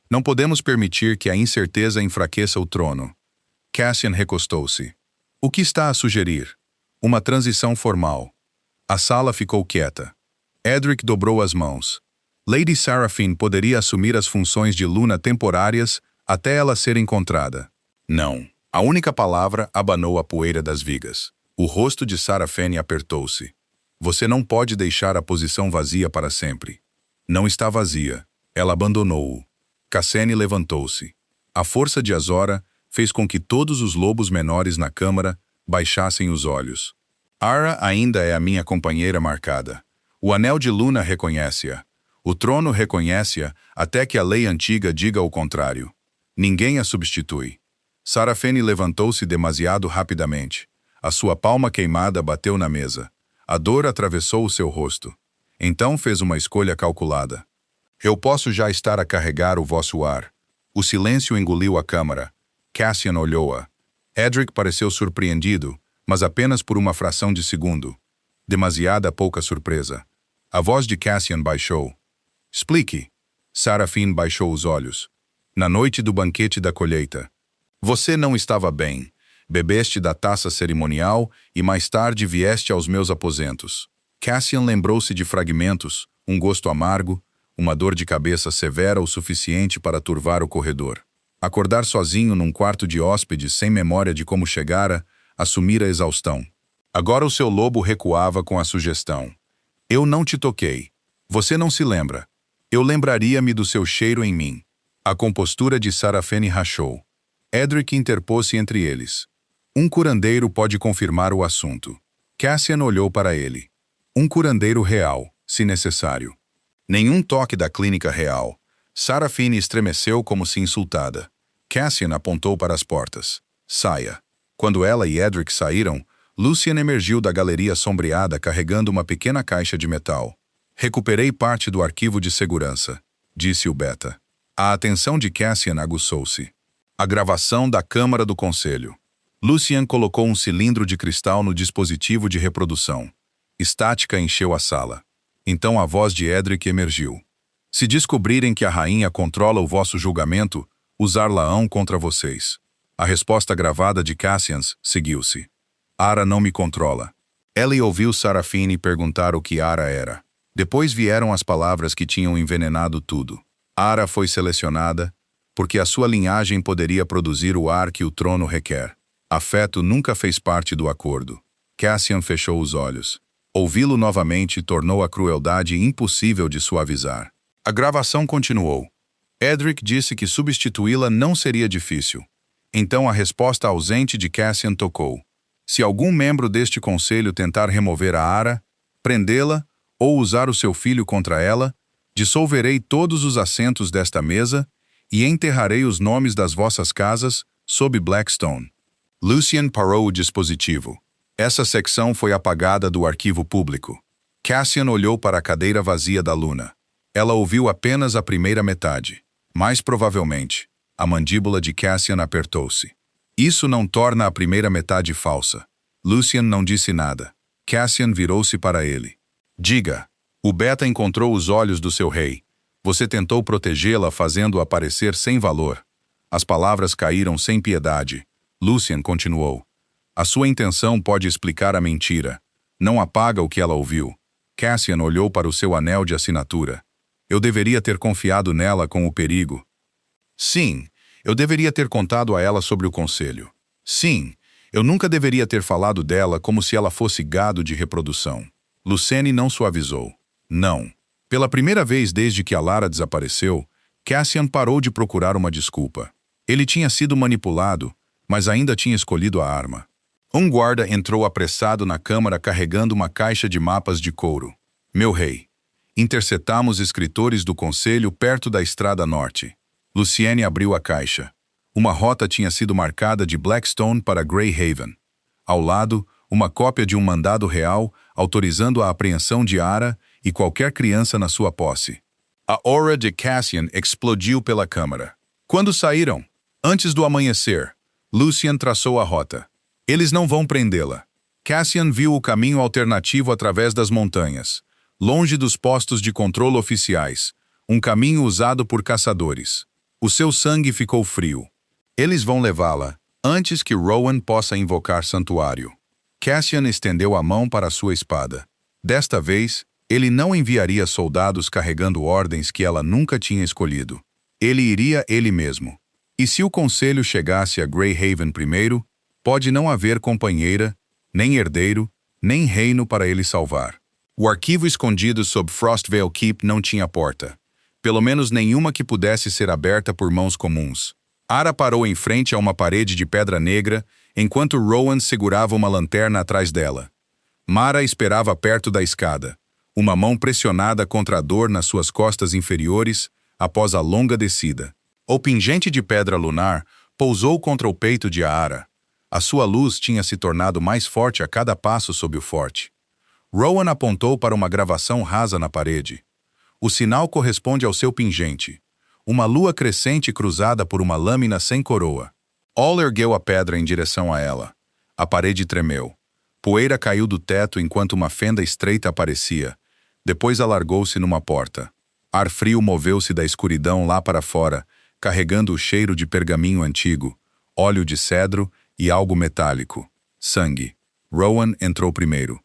Não podemos permitir que a incerteza enfraqueça o trono." Cassian recostou-se. "O que está a sugerir?" "Uma transição formal." A sala ficou quieta. Edric dobrou as mãos. Lady Sarafene poderia assumir as funções de Luna temporárias até ela ser encontrada. "Não." A única palavra abanou a poeira das vigas. O rosto de Sarafene apertou-se. "Você não pode deixar a posição vazia para sempre." "Não está vazia." Ela abandonou-o. Cassene levantou-se. A força de Azora fez com que todos os lobos menores na câmara baixassem os olhos. "Ara ainda é a minha companheira marcada. O anel de Luna reconhece-a. O trono reconhece-a até que a lei antiga diga o contrário. Ninguém a substitui." Sarafene levantou-se demasiado rapidamente. A sua palma queimada bateu na mesa. A dor atravessou o seu rosto. Então fez uma escolha calculada. "Eu posso já estar a carregar o vosso ar." O silêncio engoliu a câmara. Cassian olhou-a. Edric pareceu surpreendido, mas apenas por uma fração de segundo. Demasiada pouca surpresa. A voz de Cassian baixou. "Explique." Sarafene baixou os olhos. "Na noite do banquete da colheita. Você não estava bem. Bebeste da taça cerimonial e mais tarde vieste aos meus aposentos." Cassian lembrou-se de fragmentos, um gosto amargo, uma dor de cabeça severa o suficiente para turvar o corredor. Acordar sozinho num quarto de hóspedes sem memória de como chegara, assumira exaustão. Agora o seu lobo recuava com a sugestão. "Eu não te toquei. Você não se lembra. Eu lembraria-me do seu cheiro em mim." A compostura de Sarafene rachou. Edric interpôs-se entre eles. "Um curandeiro pode confirmar o assunto." Cassian olhou para ele. "Um curandeiro real, se necessário." Nenhum toque da clínica real. Sarafene estremeceu como se insultada. Cassian apontou para as portas. "Saia." Quando ela e Edric saíram, Lucian emergiu da galeria sombreada carregando uma pequena caixa de metal. "Recuperei parte do arquivo de segurança", disse o Beta. A atenção de Cassian aguçou-se. A gravação da Câmara do Conselho. Lucian colocou um cilindro de cristal no dispositivo de reprodução. Estática encheu a sala. Então a voz de Edric emergiu. "Se descobrirem que a rainha controla o vosso julgamento, usar-la-ão contra vocês." A resposta gravada de Cassian seguiu-se. "Ara não me controla." Ellie ouviu Sarafene perguntar o que Ara era. Depois vieram as palavras que tinham envenenado tudo. Ara foi selecionada porque a sua linhagem poderia produzir o ar que o trono requer. Afeto nunca fez parte do acordo. Cassian fechou os olhos. Ouvi-lo novamente tornou a crueldade impossível de suavizar. A gravação continuou. Edric disse que substituí-la não seria difícil. Então a resposta ausente de Cassian tocou. Se algum membro deste conselho tentar remover a Ara, prendê-la ou usar o seu filho contra ela, dissolverei todos os assentos desta mesa e enterrarei os nomes das vossas casas sob Blackstone. Lucien parou o dispositivo. Essa secção foi apagada do arquivo público. Cassian olhou para a cadeira vazia da Luna. Ela ouviu apenas a primeira metade. Mais provavelmente, a mandíbula de Cassian apertou-se. Isso não torna a primeira metade falsa. Lucien não disse nada. Cassian virou-se para ele. Diga, o Beta encontrou os olhos do seu rei. Você tentou protegê-la fazendo-a parecer sem valor. As palavras caíram sem piedade. Lucien continuou. A sua intenção pode explicar a mentira. Não apaga o que ela ouviu. Cassian olhou para o seu anel de assinatura. Eu deveria ter confiado nela com o perigo. Sim, eu deveria ter contado a ela sobre o conselho. Sim, eu nunca deveria ter falado dela como se ela fosse gado de reprodução. Lucene não suavizou. Não. Pela primeira vez desde que a Lara desapareceu, Cassian parou de procurar uma desculpa. Ele tinha sido manipulado, mas ainda tinha escolhido a arma. Um guarda entrou apressado na câmara carregando uma caixa de mapas de couro. Meu rei, interceptamos escritores do conselho perto da Estrada Norte. Luciene abriu a caixa. Uma rota tinha sido marcada de Blackstone para Greyhaven. Ao lado, uma cópia de um mandado real autorizando a apreensão de Ara e qualquer criança na sua posse. A aura de Cassian explodiu pela câmara. Quando saíram? Antes do amanhecer. Lucien traçou a rota. Eles não vão prendê-la. Cassian viu o caminho alternativo através das montanhas, longe dos postos de controle oficiais, um caminho usado por caçadores. O seu sangue ficou frio. Eles vão levá-la, antes que Rowan possa invocar santuário. Cassian estendeu a mão para sua espada. Desta vez, ele não enviaria soldados carregando ordens que ela nunca tinha escolhido. Ele iria ele mesmo. E se o conselho chegasse a Greyhaven primeiro, pode não haver companheira, nem herdeiro, nem reino para ele salvar. O arquivo escondido sob Frostvale Keep não tinha porta. Pelo menos nenhuma que pudesse ser aberta por mãos comuns. Ara parou em frente a uma parede de pedra negra, enquanto Rowan segurava uma lanterna atrás dela. Mara esperava perto da escada, uma mão pressionada contra a dor nas suas costas inferiores após a longa descida. O pingente de pedra lunar pousou contra o peito de Ara. A sua luz tinha se tornado mais forte a cada passo sob o forte. Rowan apontou para uma gravação rasa na parede. O sinal corresponde ao seu pingente. Uma lua crescente cruzada por uma lâmina sem coroa. All ergueu a pedra em direção a ela. A parede tremeu. Poeira caiu do teto enquanto uma fenda estreita aparecia. Depois alargou-se numa porta. Ar frio moveu-se da escuridão lá para fora, carregando o cheiro de pergaminho antigo, óleo de cedro e algo metálico. Sangue. Rowan entrou primeiro.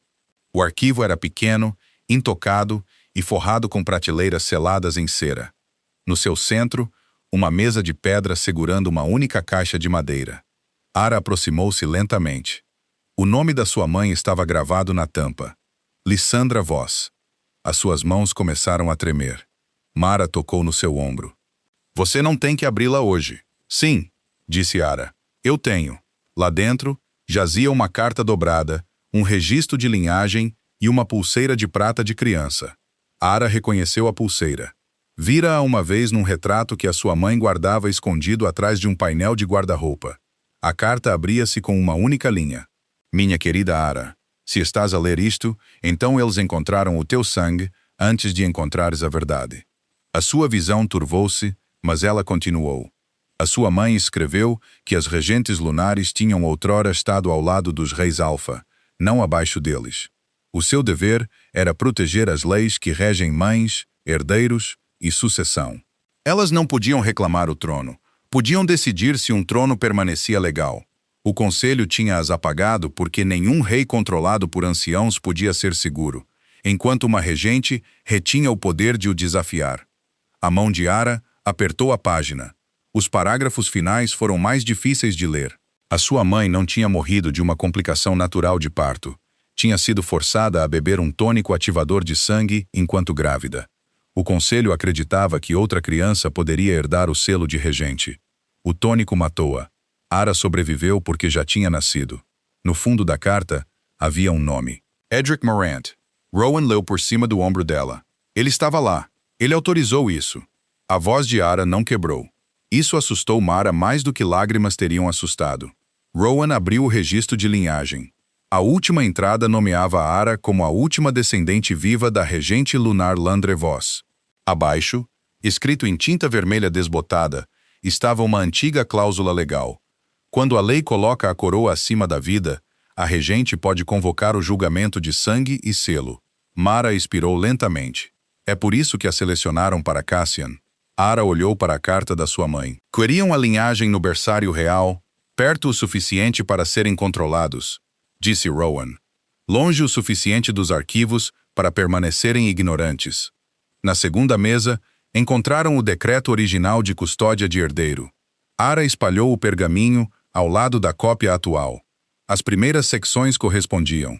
O arquivo era pequeno, intocado e forrado com prateleiras seladas em cera. No seu centro, uma mesa de pedra segurando uma única caixa de madeira. Ara aproximou-se lentamente. O nome da sua mãe estava gravado na tampa. Lissandra Voss. As suas mãos começaram a tremer. Mara tocou no seu ombro. Você não tem que abri-la hoje. Sim, disse Ara. Eu tenho. Lá dentro, jazia uma carta dobrada, um registro de linhagem e uma pulseira de prata de criança. Ara reconheceu a pulseira. Vira-a uma vez num retrato que a sua mãe guardava escondido atrás de um painel de guarda-roupa. A carta abria-se com uma única linha. Minha querida Ara, se estás a ler isto, então eles encontraram o teu sangue antes de encontrares a verdade. A sua visão turvou-se, mas ela continuou. A sua mãe escreveu que as regentes lunares tinham outrora estado ao lado dos reis Alfa, não abaixo deles. O seu dever era proteger as leis que regem mães, herdeiros e sucessão. Elas não podiam reclamar o trono. Podiam decidir se um trono permanecia legal. O conselho tinha-as apagado porque nenhum rei controlado por anciãos podia ser seguro, enquanto uma regente retinha o poder de o desafiar. A mão de Ara apertou a página. Os parágrafos finais foram mais difíceis de ler. A sua mãe não tinha morrido de uma complicação natural de parto. Tinha sido forçada a beber um tônico ativador de sangue enquanto grávida. O conselho acreditava que outra criança poderia herdar o selo de regente. O tônico matou-a. Ara sobreviveu porque já tinha nascido. No fundo da carta, havia um nome. Edric Morant. Rowan leu por cima do ombro dela. Ele estava lá. Ele autorizou isso. A voz de Ara não quebrou. Isso assustou Mara mais do que lágrimas teriam assustado. Rowan abriu o registro de linhagem. A última entrada nomeava Ara como a última descendente viva da regente lunar Landrevos. Abaixo, escrito em tinta vermelha desbotada, estava uma antiga cláusula legal. Quando a lei coloca a coroa acima da vida, a regente pode convocar o julgamento de sangue e selo. Mara expirou lentamente. É por isso que a selecionaram para Cassian. Ara olhou para a carta da sua mãe. Queriam a linhagem no berçário real, perto o suficiente para serem controlados, disse Rowan. Longe o suficiente dos arquivos para permanecerem ignorantes. Na segunda mesa, encontraram o decreto original de custódia de herdeiro. Ara espalhou o pergaminho ao lado da cópia atual. As primeiras secções correspondiam.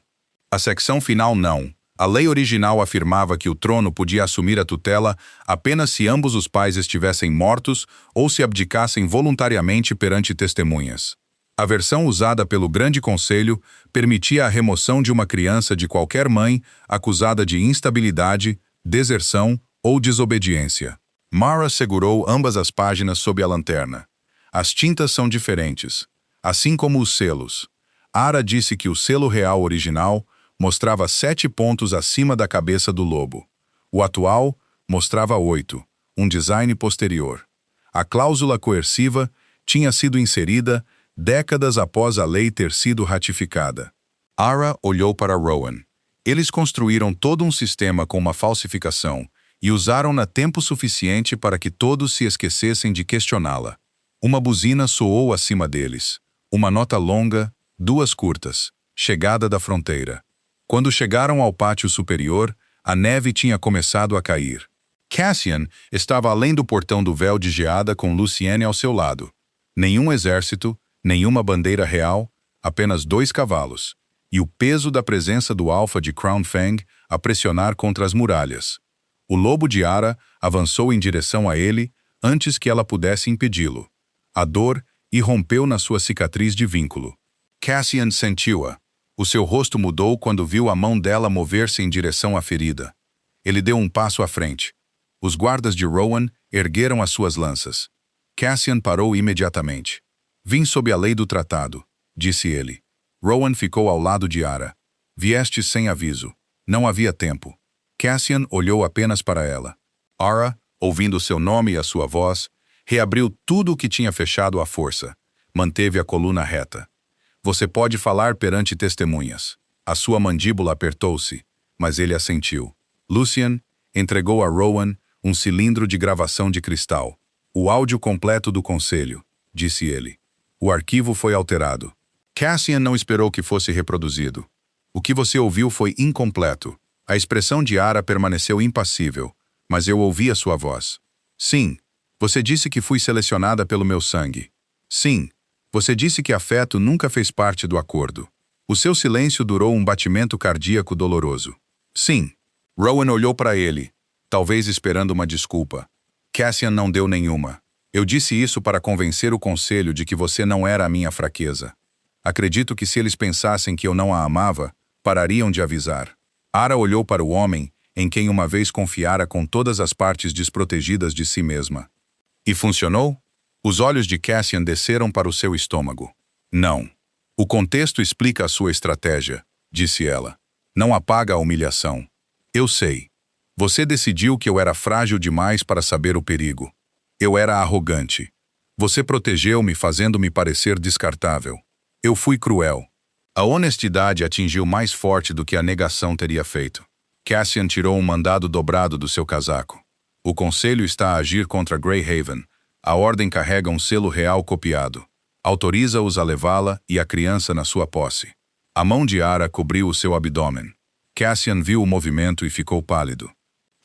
A secção final não. A lei original afirmava que o trono podia assumir a tutela apenas se ambos os pais estivessem mortos ou se abdicassem voluntariamente perante testemunhas. A versão usada pelo Grande Conselho permitia a remoção de uma criança de qualquer mãe acusada de instabilidade, deserção ou desobediência. Mara segurou ambas as páginas sob a lanterna. As tintas são diferentes, assim como os selos. Ara disse que o selo real original mostrava 7 pontos acima da cabeça do lobo. O atual mostrava 8, um design posterior. A cláusula coerciva tinha sido inserida décadas após a lei ter sido ratificada. Ara olhou para Rowan. Eles construíram todo um sistema com uma falsificação e usaram-na tempo suficiente para que todos se esquecessem de questioná-la. Uma buzina soou acima deles. Uma nota longa, 2 curtas. Chegada da fronteira. Quando chegaram ao pátio superior, a neve tinha começado a cair. Cassian estava além do portão do véu de geada com Lucienne ao seu lado. Nenhum exército, nenhuma bandeira real, apenas 2 cavalos. E o peso da presença do alfa de Crown Fang a pressionar contra as muralhas. O lobo de Ara avançou em direção a ele antes que ela pudesse impedi-lo. A dor irrompeu na sua cicatriz de vínculo. Cassian sentiu-a. O seu rosto mudou quando viu a mão dela mover-se em direção à ferida. Ele deu um passo à frente. Os guardas de Rowan ergueram as suas lanças. Cassian parou imediatamente. Vim sob a lei do tratado, disse ele. Rowan ficou ao lado de Ara. Vieste sem aviso. Não havia tempo. Cassian olhou apenas para ela. Ara, ouvindo seu nome e a sua voz, reabriu tudo o que tinha fechado à força. Manteve a coluna reta. Você pode falar perante testemunhas. A sua mandíbula apertou-se, mas ele assentiu. Lucien entregou a Rowan um cilindro de gravação de cristal. O áudio completo do conselho, disse ele. O arquivo foi alterado. Cassian não esperou que fosse reproduzido. O que você ouviu foi incompleto. A expressão de Ara permaneceu impassível, mas eu ouvi a sua voz. Sim, você disse que fui selecionada pelo meu sangue. Sim, você disse que afeto nunca fez parte do acordo. O seu silêncio durou um batimento cardíaco doloroso. Sim. Rowan olhou para ele, talvez esperando uma desculpa. Cassian não deu nenhuma. Eu disse isso para convencer o conselho de que você não era a minha fraqueza. Acredito que se eles pensassem que eu não a amava, parariam de avisar. Ara olhou para o homem em quem uma vez confiara com todas as partes desprotegidas de si mesma. E funcionou? Os olhos de Cassian desceram para o seu estômago. Não. O contexto explica a sua estratégia, disse ela. Não apaga a humilhação. Eu sei. Você decidiu que eu era frágil demais para saber o perigo. Eu era arrogante. Você protegeu-me fazendo-me parecer descartável. Eu fui cruel. A honestidade atingiu mais forte do que a negação teria feito. Cassian tirou um mandado dobrado do seu casaco. O conselho está a agir contra Greyhaven. A ordem carrega um selo real copiado. Autoriza-os a levá-la e a criança na sua posse. A mão de Ara cobriu o seu abdômen. Cassian viu o movimento e ficou pálido.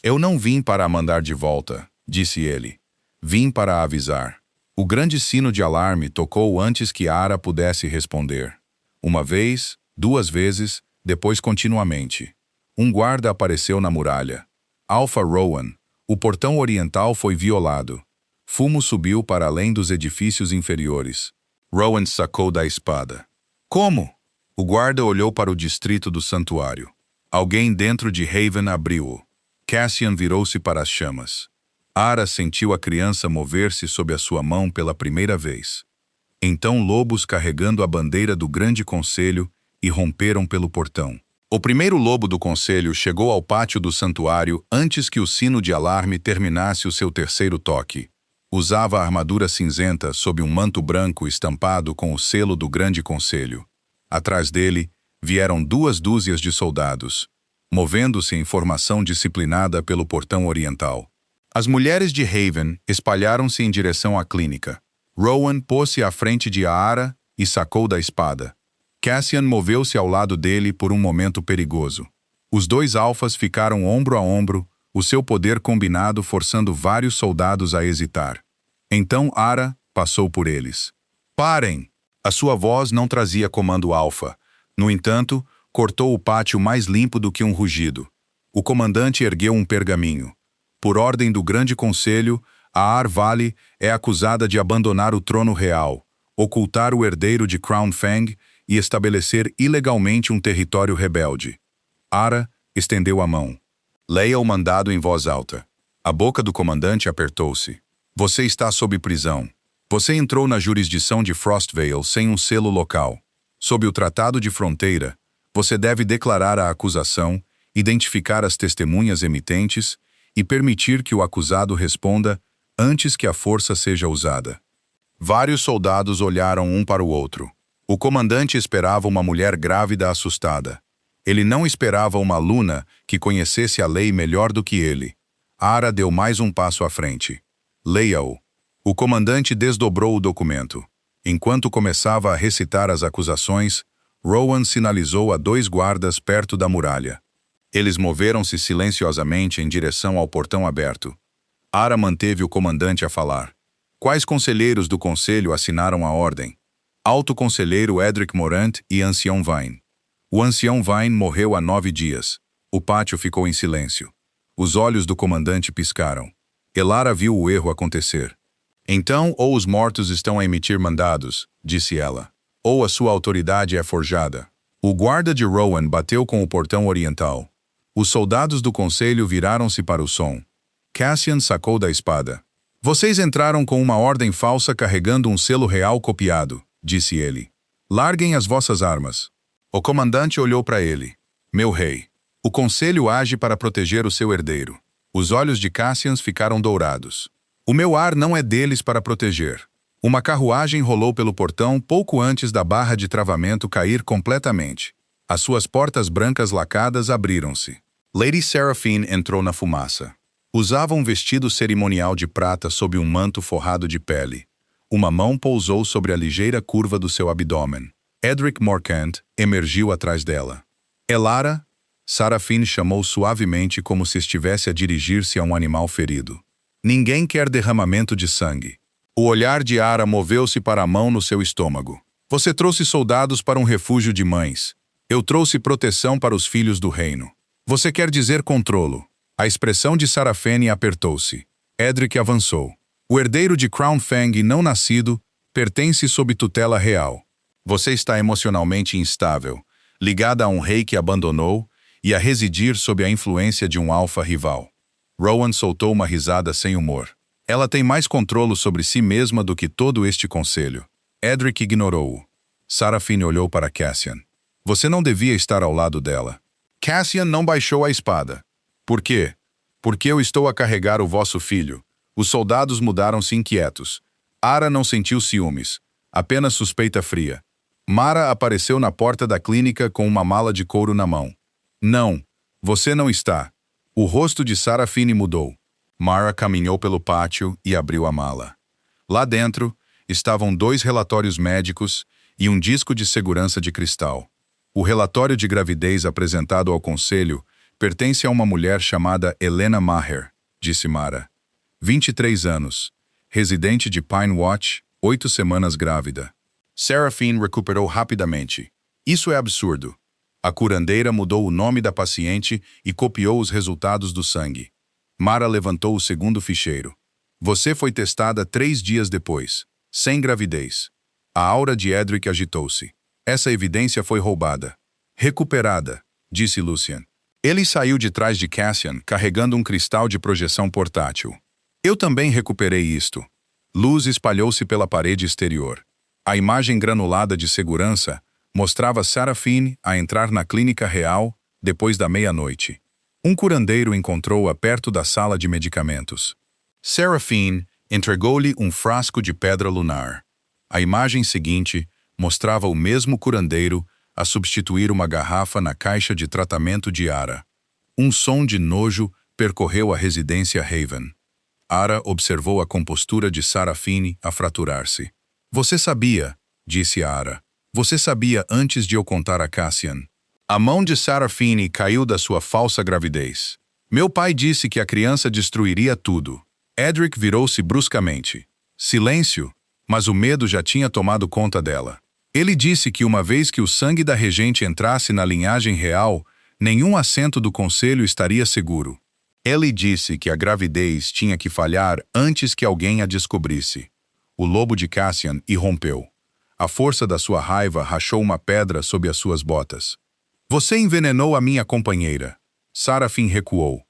Eu não vim para a mandar de volta, disse ele. Vim para a avisar. O grande sino de alarme tocou antes que Ara pudesse responder. Uma vez, 2 vezes, depois continuamente. Um guarda apareceu na muralha. Alpha Rowan. O portão oriental foi violado. Fumo subiu para além dos edifícios inferiores. Rowan sacou da espada. Como? O guarda olhou para o distrito do santuário. Alguém dentro de Haven abriu-o. Cassian virou-se para as chamas. Ara sentiu a criança mover-se sob a sua mão pela primeira vez. Então lobos carregando a bandeira do grande conselho irromperam pelo portão. O primeiro lobo do conselho chegou ao pátio do santuário antes que o sino de alarme terminasse o seu terceiro toque. Usava a armadura cinzenta sob um manto branco estampado com o selo do grande conselho. Atrás dele, vieram 2 dúzias de soldados, movendo-se em formação disciplinada pelo portão oriental. As mulheres de Haven espalharam-se em direção à clínica. Rowan pôs-se à frente de Ara e sacou da espada. Cassian moveu-se ao lado dele por um momento perigoso. Os 2 alfas ficaram ombro a ombro, o seu poder combinado forçando vários soldados a hesitar. Então Ara passou por eles. Parem! A sua voz não trazia comando alfa. No entanto, cortou o pátio mais limpo do que um rugido. O comandante ergueu um pergaminho. Por ordem do grande conselho, a Ar-Valley é acusada de abandonar o trono real, ocultar o herdeiro de Crown Fang e estabelecer ilegalmente um território rebelde. Ara estendeu a mão. Leia o mandado em voz alta. A boca do comandante apertou-se. Você está sob prisão. Você entrou na jurisdição de Frostvale sem um selo local. Sob o Tratado de Fronteira, você deve declarar a acusação, identificar as testemunhas emitentes e permitir que o acusado responda antes que a força seja usada. Vários soldados olharam um para o outro. O comandante esperava uma mulher grávida assustada. Ele não esperava uma aluna que conhecesse a lei melhor do que ele. Ara deu mais um passo à frente. Leia-o. O comandante desdobrou o documento. Enquanto começava a recitar as acusações, Rowan sinalizou a 2 guardas perto da muralha. Eles moveram-se silenciosamente em direção ao portão aberto. Ara manteve o comandante a falar. Quais conselheiros do conselho assinaram a ordem? Alto Conselheiro Edric Morant e Ancião Vine. O Ancião Vine morreu há 9 dias. O pátio ficou em silêncio. Os olhos do comandante piscaram. Elara viu o erro acontecer. Então, ou os mortos estão a emitir mandados, disse ela, ou a sua autoridade é forjada. O guarda de Rowan bateu com o portão oriental. Os soldados do conselho viraram-se para o som. Cassian sacou da espada. Vocês entraram com uma ordem falsa carregando um selo real copiado, disse ele. Larguem as vossas armas. O comandante olhou para ele. Meu rei, o conselho age para proteger o seu herdeiro. Os olhos de Cassian ficaram dourados. O meu ar não é deles para proteger. Uma carruagem rolou pelo portão pouco antes da barra de travamento cair completamente. As suas portas brancas lacadas abriram-se. Lady Seraphine entrou na fumaça. Usava um vestido cerimonial de prata sob um manto forrado de pele. Uma mão pousou sobre a ligeira curva do seu abdômen. Edric Morcant emergiu atrás dela. Elara? Seraphine chamou suavemente como se estivesse a dirigir-se a um animal ferido. Ninguém quer derramamento de sangue. O olhar de Ara moveu-se para a mão no seu estômago. Você trouxe soldados para um refúgio de mães. Eu trouxe proteção para os filhos do reino. Você quer dizer controlo. A expressão de Seraphine apertou-se. Edric avançou. O herdeiro de Crown Fang não nascido pertence sob tutela real. Você está emocionalmente instável, ligada a um rei que abandonou e a residir sob a influência de um alfa rival. Rowan soltou uma risada sem humor. Ela tem mais controle sobre si mesma do que todo este conselho. Edric ignorou-o. Seraphine olhou para Cassian. Você não devia estar ao lado dela. Cassian não baixou a espada. Por quê? Porque eu estou a carregar o vosso filho. Os soldados mudaram-se inquietos. Ara não sentiu ciúmes, apenas suspeita fria. Mara apareceu na porta da clínica com uma mala de couro na mão. Não, você não está. O rosto de Seraphine mudou. Mara caminhou pelo pátio e abriu a mala. Lá dentro estavam 2 relatórios médicos e um disco de segurança de cristal. O relatório de gravidez apresentado ao conselho pertence a uma mulher chamada Helena Maher, disse Mara. 23 anos, residente de Pine Watch, 8 semanas grávida. Seraphine recuperou rapidamente. Isso é absurdo. A curandeira mudou o nome da paciente e copiou os resultados do sangue. Mara levantou o segundo ficheiro. Você foi testada 3 dias depois, sem gravidez. A aura de Edric agitou-se. Essa evidência foi roubada. Recuperada, disse Lucian. Ele saiu de trás de Cassian, carregando um cristal de projeção portátil. Eu também recuperei isto. Luz espalhou-se pela parede exterior. A imagem granulada de segurança mostrava Seraphine a entrar na clínica real depois da meia-noite. Um curandeiro encontrou-a perto da sala de medicamentos. Seraphine entregou-lhe um frasco de pedra lunar. A imagem seguinte mostrava o mesmo curandeiro a substituir uma garrafa na caixa de tratamento de Ara. Um som de nojo percorreu a residência Haven. Ara observou a compostura de Seraphine a fraturar-se. Você sabia, disse Ara. Você sabia antes de eu contar a Cassian. A mão de Seraphine caiu da sua falsa gravidez. Meu pai disse que a criança destruiria tudo. Edric virou-se bruscamente. Silêncio, mas o medo já tinha tomado conta dela. Ele disse que uma vez que o sangue da regente entrasse na linhagem real, nenhum assento do conselho estaria seguro. Ele disse que a gravidez tinha que falhar antes que alguém a descobrisse. O lobo de Cassian irrompeu. A força da sua raiva rachou uma pedra sob as suas botas. Você envenenou a minha companheira. Seraphine recuou.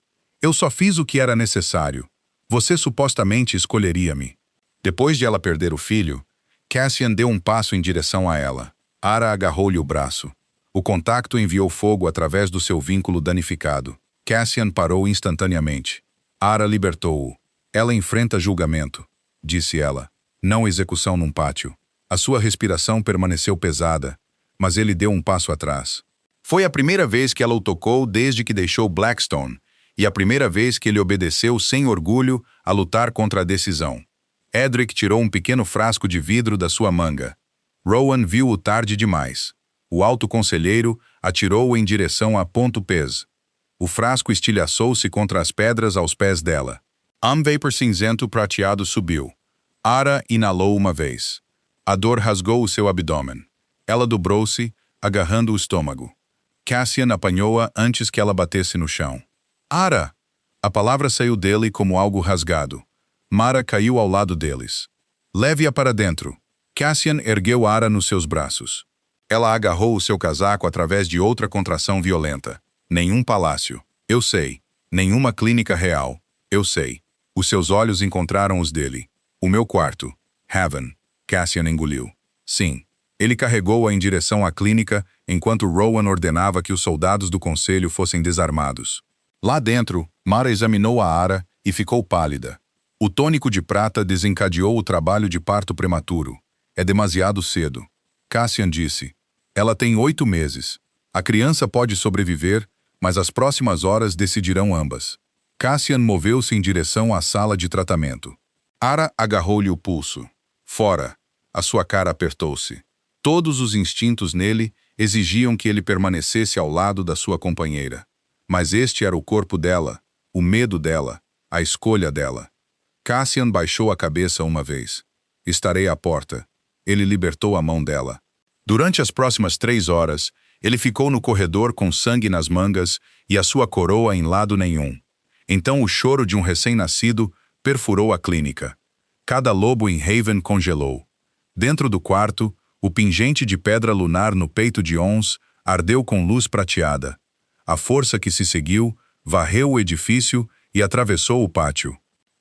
Eu só fiz o que era necessário. Você supostamente escolheria-me. Depois de ela perder o filho, Cassian deu um passo em direção a ela. Ara agarrou-lhe o braço. O contacto enviou fogo através do seu vínculo danificado. Cassian parou instantaneamente. Ara libertou-o. Ela enfrenta julgamento, disse ela. Não execução num pátio. A sua respiração permaneceu pesada, mas ele deu um passo atrás. Foi a primeira vez que ela o tocou desde que deixou Blackstone, e a primeira vez que ele obedeceu sem orgulho a lutar contra a decisão. Edric tirou um pequeno frasco de vidro da sua manga. Rowan viu-o tarde demais. O alto conselheiro atirou-o em direção a Ponto Pez. O frasco estilhaçou-se contra as pedras aos pés dela. Vapor cinzento prateado subiu. Ara inalou uma vez. A dor rasgou o seu abdômen. Ela dobrou-se, agarrando o estômago. Cassian apanhou-a antes que ela batesse no chão. Ara! A palavra saiu dele como algo rasgado. Mara caiu ao lado deles. Leve-a para dentro. Cassian ergueu Ara nos seus braços. Ela agarrou o seu casaco através de outra contração violenta. Nenhum palácio. Eu sei. Nenhuma clínica real. Eu sei. Os seus olhos encontraram os dele. O meu quarto. Haven. Cassian engoliu. Sim. Ele carregou-a em direção à clínica enquanto Rowan ordenava que os soldados do conselho fossem desarmados. Lá dentro, Mara examinou a Ara e ficou pálida. O tônico de prata desencadeou o trabalho de parto prematuro. É demasiado cedo. Cassian disse. Ela tem 8 meses. A criança pode sobreviver, mas as próximas horas decidirão ambas. Cassian moveu-se em direção à sala de tratamento. Ara agarrou-lhe o pulso. Fora. A sua cara apertou-se. Todos os instintos nele exigiam que ele permanecesse ao lado da sua companheira. Mas este era o corpo dela, o medo dela, a escolha dela. Cassian baixou a cabeça uma vez. Estarei à porta. Ele libertou a mão dela. Durante as próximas 3 horas, ele ficou no corredor com sangue nas mangas e a sua coroa em lado nenhum. Então o choro de um recém-nascido perfurou a clínica. Cada lobo em Haven congelou. Dentro do quarto, o pingente de pedra lunar no peito de Ons ardeu com luz prateada. A força que se seguiu varreu o edifício e atravessou o pátio.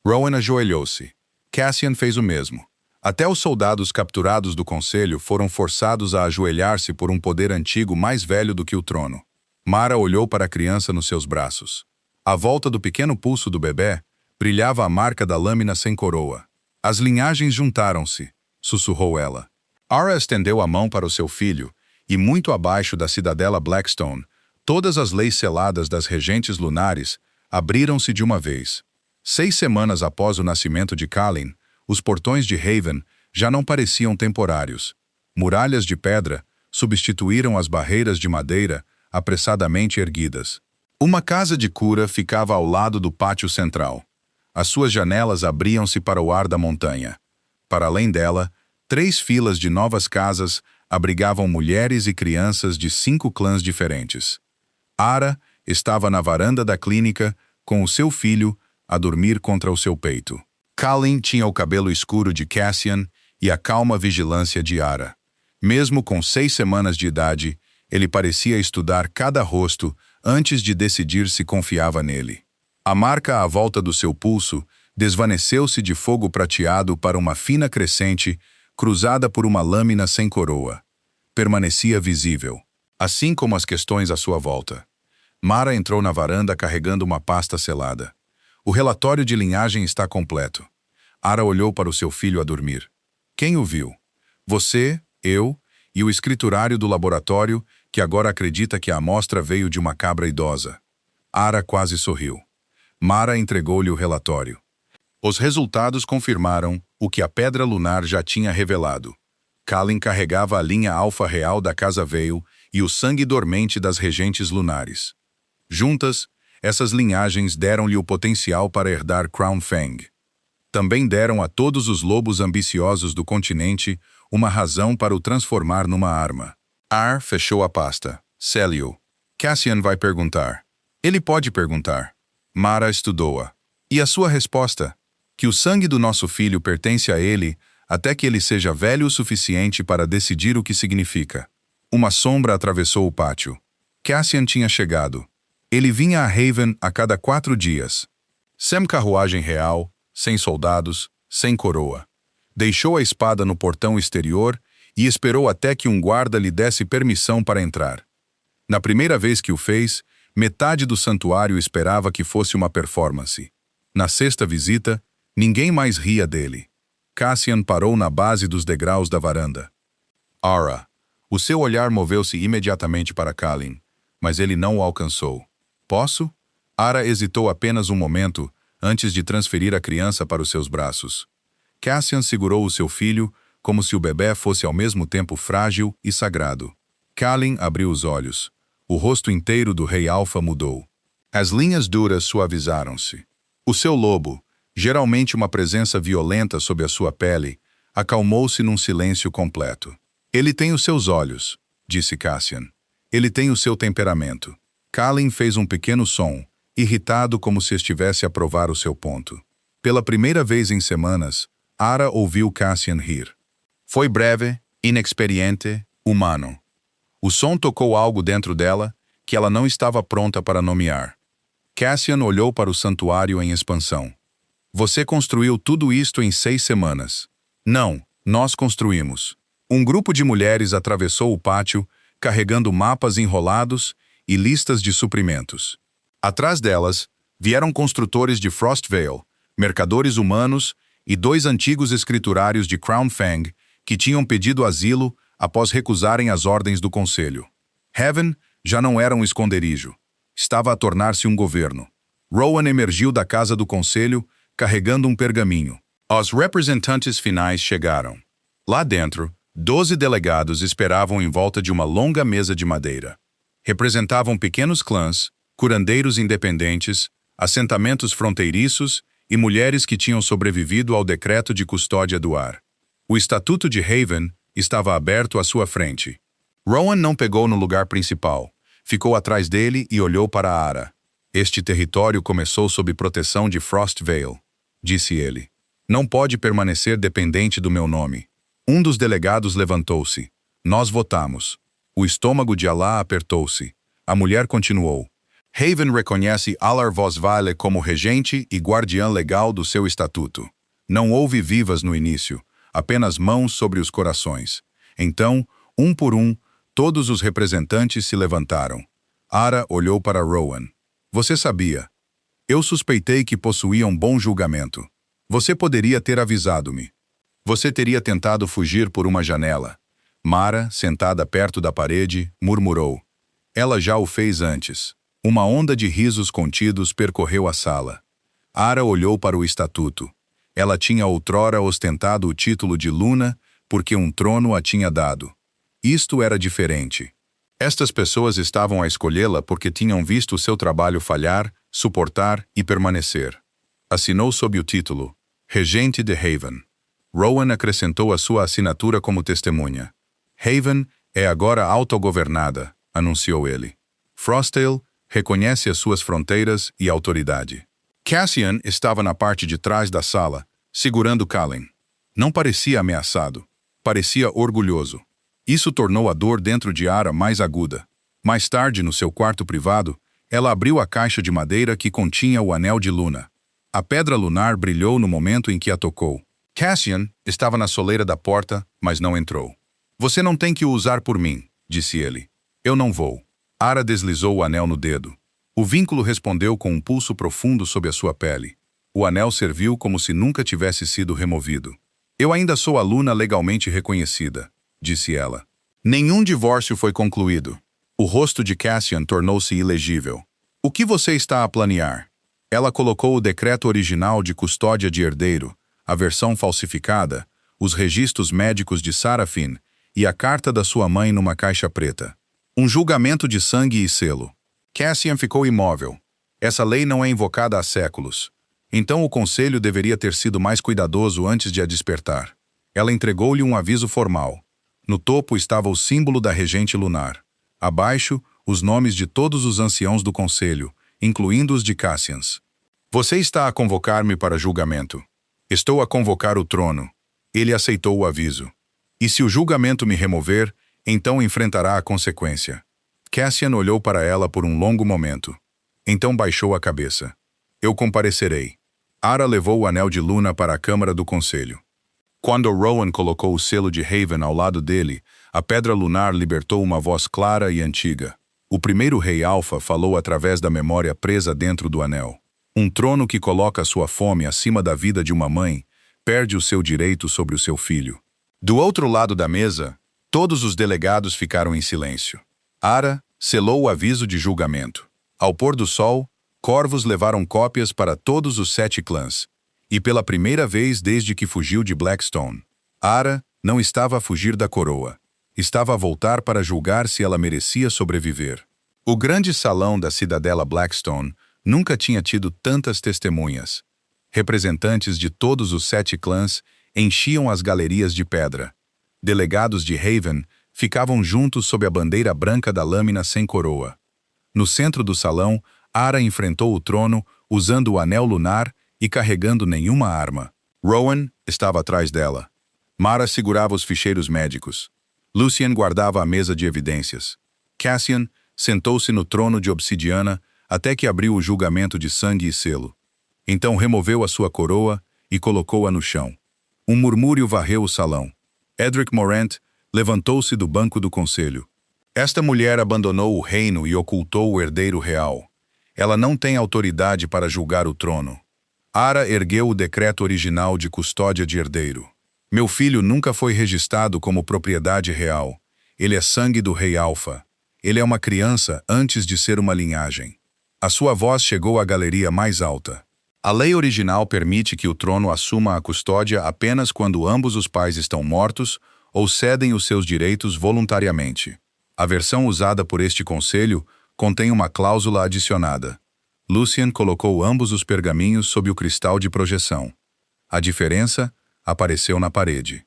Rowan ajoelhou-se. Cassian fez o mesmo. Até os soldados capturados do conselho foram forçados a ajoelhar-se por um poder antigo mais velho do que o trono. Mara olhou para a criança nos seus braços. À volta do pequeno pulso do bebê, brilhava a marca da lâmina sem coroa. As linhagens juntaram-se, sussurrou ela. Ara estendeu a mão para o seu filho, e muito abaixo da cidadela Blackstone, todas as leis seladas das regentes lunares abriram-se de uma vez. 6 semanas após o nascimento de Kalin, os portões de Haven já não pareciam temporários. Muralhas de pedra substituíram as barreiras de madeira apressadamente erguidas. Uma casa de cura ficava ao lado do pátio central. As suas janelas abriam-se para o ar da montanha. Para além dela, 3 filas de novas casas abrigavam mulheres e crianças de 5 clãs diferentes. Ara estava na varanda da clínica, com o seu filho, a dormir contra o seu peito. Kalin tinha o cabelo escuro de Cassian e a calma vigilância de Ara. Mesmo com 6 semanas de idade, ele parecia estudar cada rosto antes de decidir se confiava nele. A marca à volta do seu pulso desvaneceu-se de fogo prateado para uma fina crescente cruzada por uma lâmina sem coroa. Permanecia visível, assim como as questões à sua volta. Mara entrou na varanda carregando uma pasta selada. O relatório de linhagem está completo. Ara olhou para o seu filho a dormir. Quem o viu? Você, eu e o escriturário do laboratório, que agora acredita que a amostra veio de uma cabra idosa. Ara quase sorriu. Mara entregou-lhe o relatório. Os resultados confirmaram o que a pedra lunar já tinha revelado. Kalin carregava a linha alfa real da Casa Veil e o sangue dormente das regentes lunares. Juntas, essas linhagens deram-lhe o potencial para herdar Crown Fang. Também deram a todos os lobos ambiciosos do continente uma razão para o transformar numa arma. Ar fechou a pasta. Célio. Cassian vai perguntar. Ele pode perguntar. Mara estudou-a. E a sua resposta? Que o sangue do nosso filho pertence a ele até que ele seja velho o suficiente para decidir o que significa. Uma sombra atravessou o pátio. Cassian tinha chegado. Ele vinha a Haven a cada 4 dias. Sem carruagem real, sem soldados, sem coroa. Deixou a espada no portão exterior e esperou até que um guarda lhe desse permissão para entrar. Na primeira vez que o fez, metade do santuário esperava que fosse uma performance. Na 6ª visita, ninguém mais ria dele. Cassian parou na base dos degraus da varanda. Ara. O seu olhar moveu-se imediatamente para Kalin, mas ele não o alcançou. Posso? Ara hesitou apenas um momento antes de transferir a criança para os seus braços. Cassian segurou o seu filho como se o bebê fosse ao mesmo tempo frágil e sagrado. Kalin abriu os olhos. O rosto inteiro do rei Alfa mudou. As linhas duras suavizaram-se. O seu lobo, geralmente uma presença violenta sob a sua pele, acalmou-se num silêncio completo. Ele tem os seus olhos, disse Cassian. Ele tem o seu temperamento. Kalin fez um pequeno som, irritado como se estivesse a provar o seu ponto. Pela primeira vez em semanas, Ara ouviu Cassian rir. Foi breve, inexperiente, humano. O som tocou algo dentro dela que ela não estava pronta para nomear. Cassian olhou para o santuário em expansão. Você construiu tudo isto em 6 semanas. Não, nós construímos. Um grupo de mulheres atravessou o pátio, carregando mapas enrolados e listas de suprimentos. Atrás delas, vieram construtores de Frostvale, mercadores humanos e 2 antigos escriturários de Crown Fang que tinham pedido asilo após recusarem as ordens do conselho. Haven já não era um esconderijo. Estava a tornar-se um governo. Rowan emergiu da casa do conselho, carregando um pergaminho. Os representantes finais chegaram. Lá dentro, 12 delegados esperavam em volta de uma longa mesa de madeira. Representavam pequenos clãs, curandeiros independentes, assentamentos fronteiriços e mulheres que tinham sobrevivido ao decreto de custódia do ar. O Estatuto de Haven estava aberto à sua frente. Rowan não pegou no lugar principal. Ficou atrás dele e olhou para Ara. Este território começou sob proteção de Frostvale, disse ele. Não pode permanecer dependente do meu nome. Um dos delegados levantou-se. Nós votamos. O estômago de Alá apertou-se. A mulher continuou. Haven reconhece Alar Vosvale como regente e guardiã legal do seu estatuto. Não houve vivas no início, apenas mãos sobre os corações. Então, um por um, todos os representantes se levantaram. Ara olhou para Rowan. Você sabia. Eu suspeitei que possuía um bom julgamento. Você poderia ter avisado-me. Você teria tentado fugir por uma janela. Mara, sentada perto da parede, murmurou. Ela já o fez antes. Uma onda de risos contidos percorreu a sala. Ara olhou para o estatuto. Ela tinha outrora ostentado o título de Luna porque um trono a tinha dado. Isto era diferente. Estas pessoas estavam a escolhê-la porque tinham visto seu trabalho falhar, suportar e permanecer. Assinou sob o título Regente de Haven. Rowan acrescentou a sua assinatura como testemunha. Haven é agora autogovernada, anunciou ele. Frostvale reconhece as suas fronteiras e autoridade. Cassian estava na parte de trás da sala, segurando Kalin. Não parecia ameaçado. Parecia orgulhoso. Isso tornou a dor dentro de Ara mais aguda. Mais tarde, no seu quarto privado, ela abriu a caixa de madeira que continha o anel de Luna. A pedra lunar brilhou no momento em que a tocou. Cassian estava na soleira da porta, mas não entrou. Você não tem que o usar por mim, disse ele. Eu não vou. Ara deslizou o anel no dedo. O vínculo respondeu com um pulso profundo sob a sua pele. O anel serviu como se nunca tivesse sido removido. Eu ainda sou a Luna legalmente reconhecida, disse ela. Nenhum divórcio foi concluído. O rosto de Cassian tornou-se ilegível. O que você está a planear? Ela colocou o decreto original de custódia de herdeiro, a versão falsificada, os registros médicos de Sarafin e a carta da sua mãe numa caixa preta. Um julgamento de sangue e selo. Cassian ficou imóvel. Essa lei não é invocada há séculos. Então o conselho deveria ter sido mais cuidadoso antes de a despertar. Ela entregou-lhe um aviso formal. No topo estava o símbolo da regente lunar. Abaixo, os nomes de todos os anciãos do conselho, incluindo os de Cassians. Você está a convocar-me para julgamento. Estou a convocar o trono. Ele aceitou o aviso. E se o julgamento me remover, então enfrentará a consequência. Cassian olhou para ela por um longo momento. Então baixou a cabeça. Eu comparecerei. Ara levou o anel de Luna para a câmara do conselho. Quando Rowan colocou o selo de Haven ao lado dele, a pedra lunar libertou uma voz clara e antiga. O primeiro rei Alpha falou através da memória presa dentro do anel. Um trono que coloca sua fome acima da vida de uma mãe perde o seu direito sobre o seu filho. Do outro lado da mesa, todos os delegados ficaram em silêncio. Ara selou o aviso de julgamento. Ao pôr do sol, corvos levaram cópias para todos os 7 clãs. E pela primeira vez desde que fugiu de Blackstone, Ara não estava a fugir da coroa. Estava a voltar para julgar se ela merecia sobreviver. O grande salão da cidadela Blackstone nunca tinha tido tantas testemunhas. Representantes de todos os 7 clãs enchiam as galerias de pedra. Delegados de Haven ficavam juntos sob a bandeira branca da lâmina sem coroa. No centro do salão, Ara enfrentou o trono usando o anel lunar e carregando nenhuma arma. Rowan estava atrás dela. Mara segurava os ficheiros médicos. Lucien guardava a mesa de evidências. Cassian sentou-se no trono de obsidiana até que abriu o julgamento de sangue e selo. Então removeu a sua coroa e colocou-a no chão. Um murmúrio varreu o salão. Edric Morant levantou-se do banco do conselho. Esta mulher abandonou o reino e ocultou o herdeiro real. Ela não tem autoridade para julgar o trono. Ara ergueu o decreto original de custódia de herdeiro. Meu filho nunca foi registrado como propriedade real. Ele é sangue do rei Alpha. Ele é uma criança antes de ser uma linhagem. A sua voz chegou à galeria mais alta. A lei original permite que o trono assuma a custódia apenas quando ambos os pais estão mortos ou cedem os seus direitos voluntariamente. A versão usada por este conselho contém uma cláusula adicionada. Lucien colocou ambos os pergaminhos sob o cristal de projeção. A diferença apareceu na parede.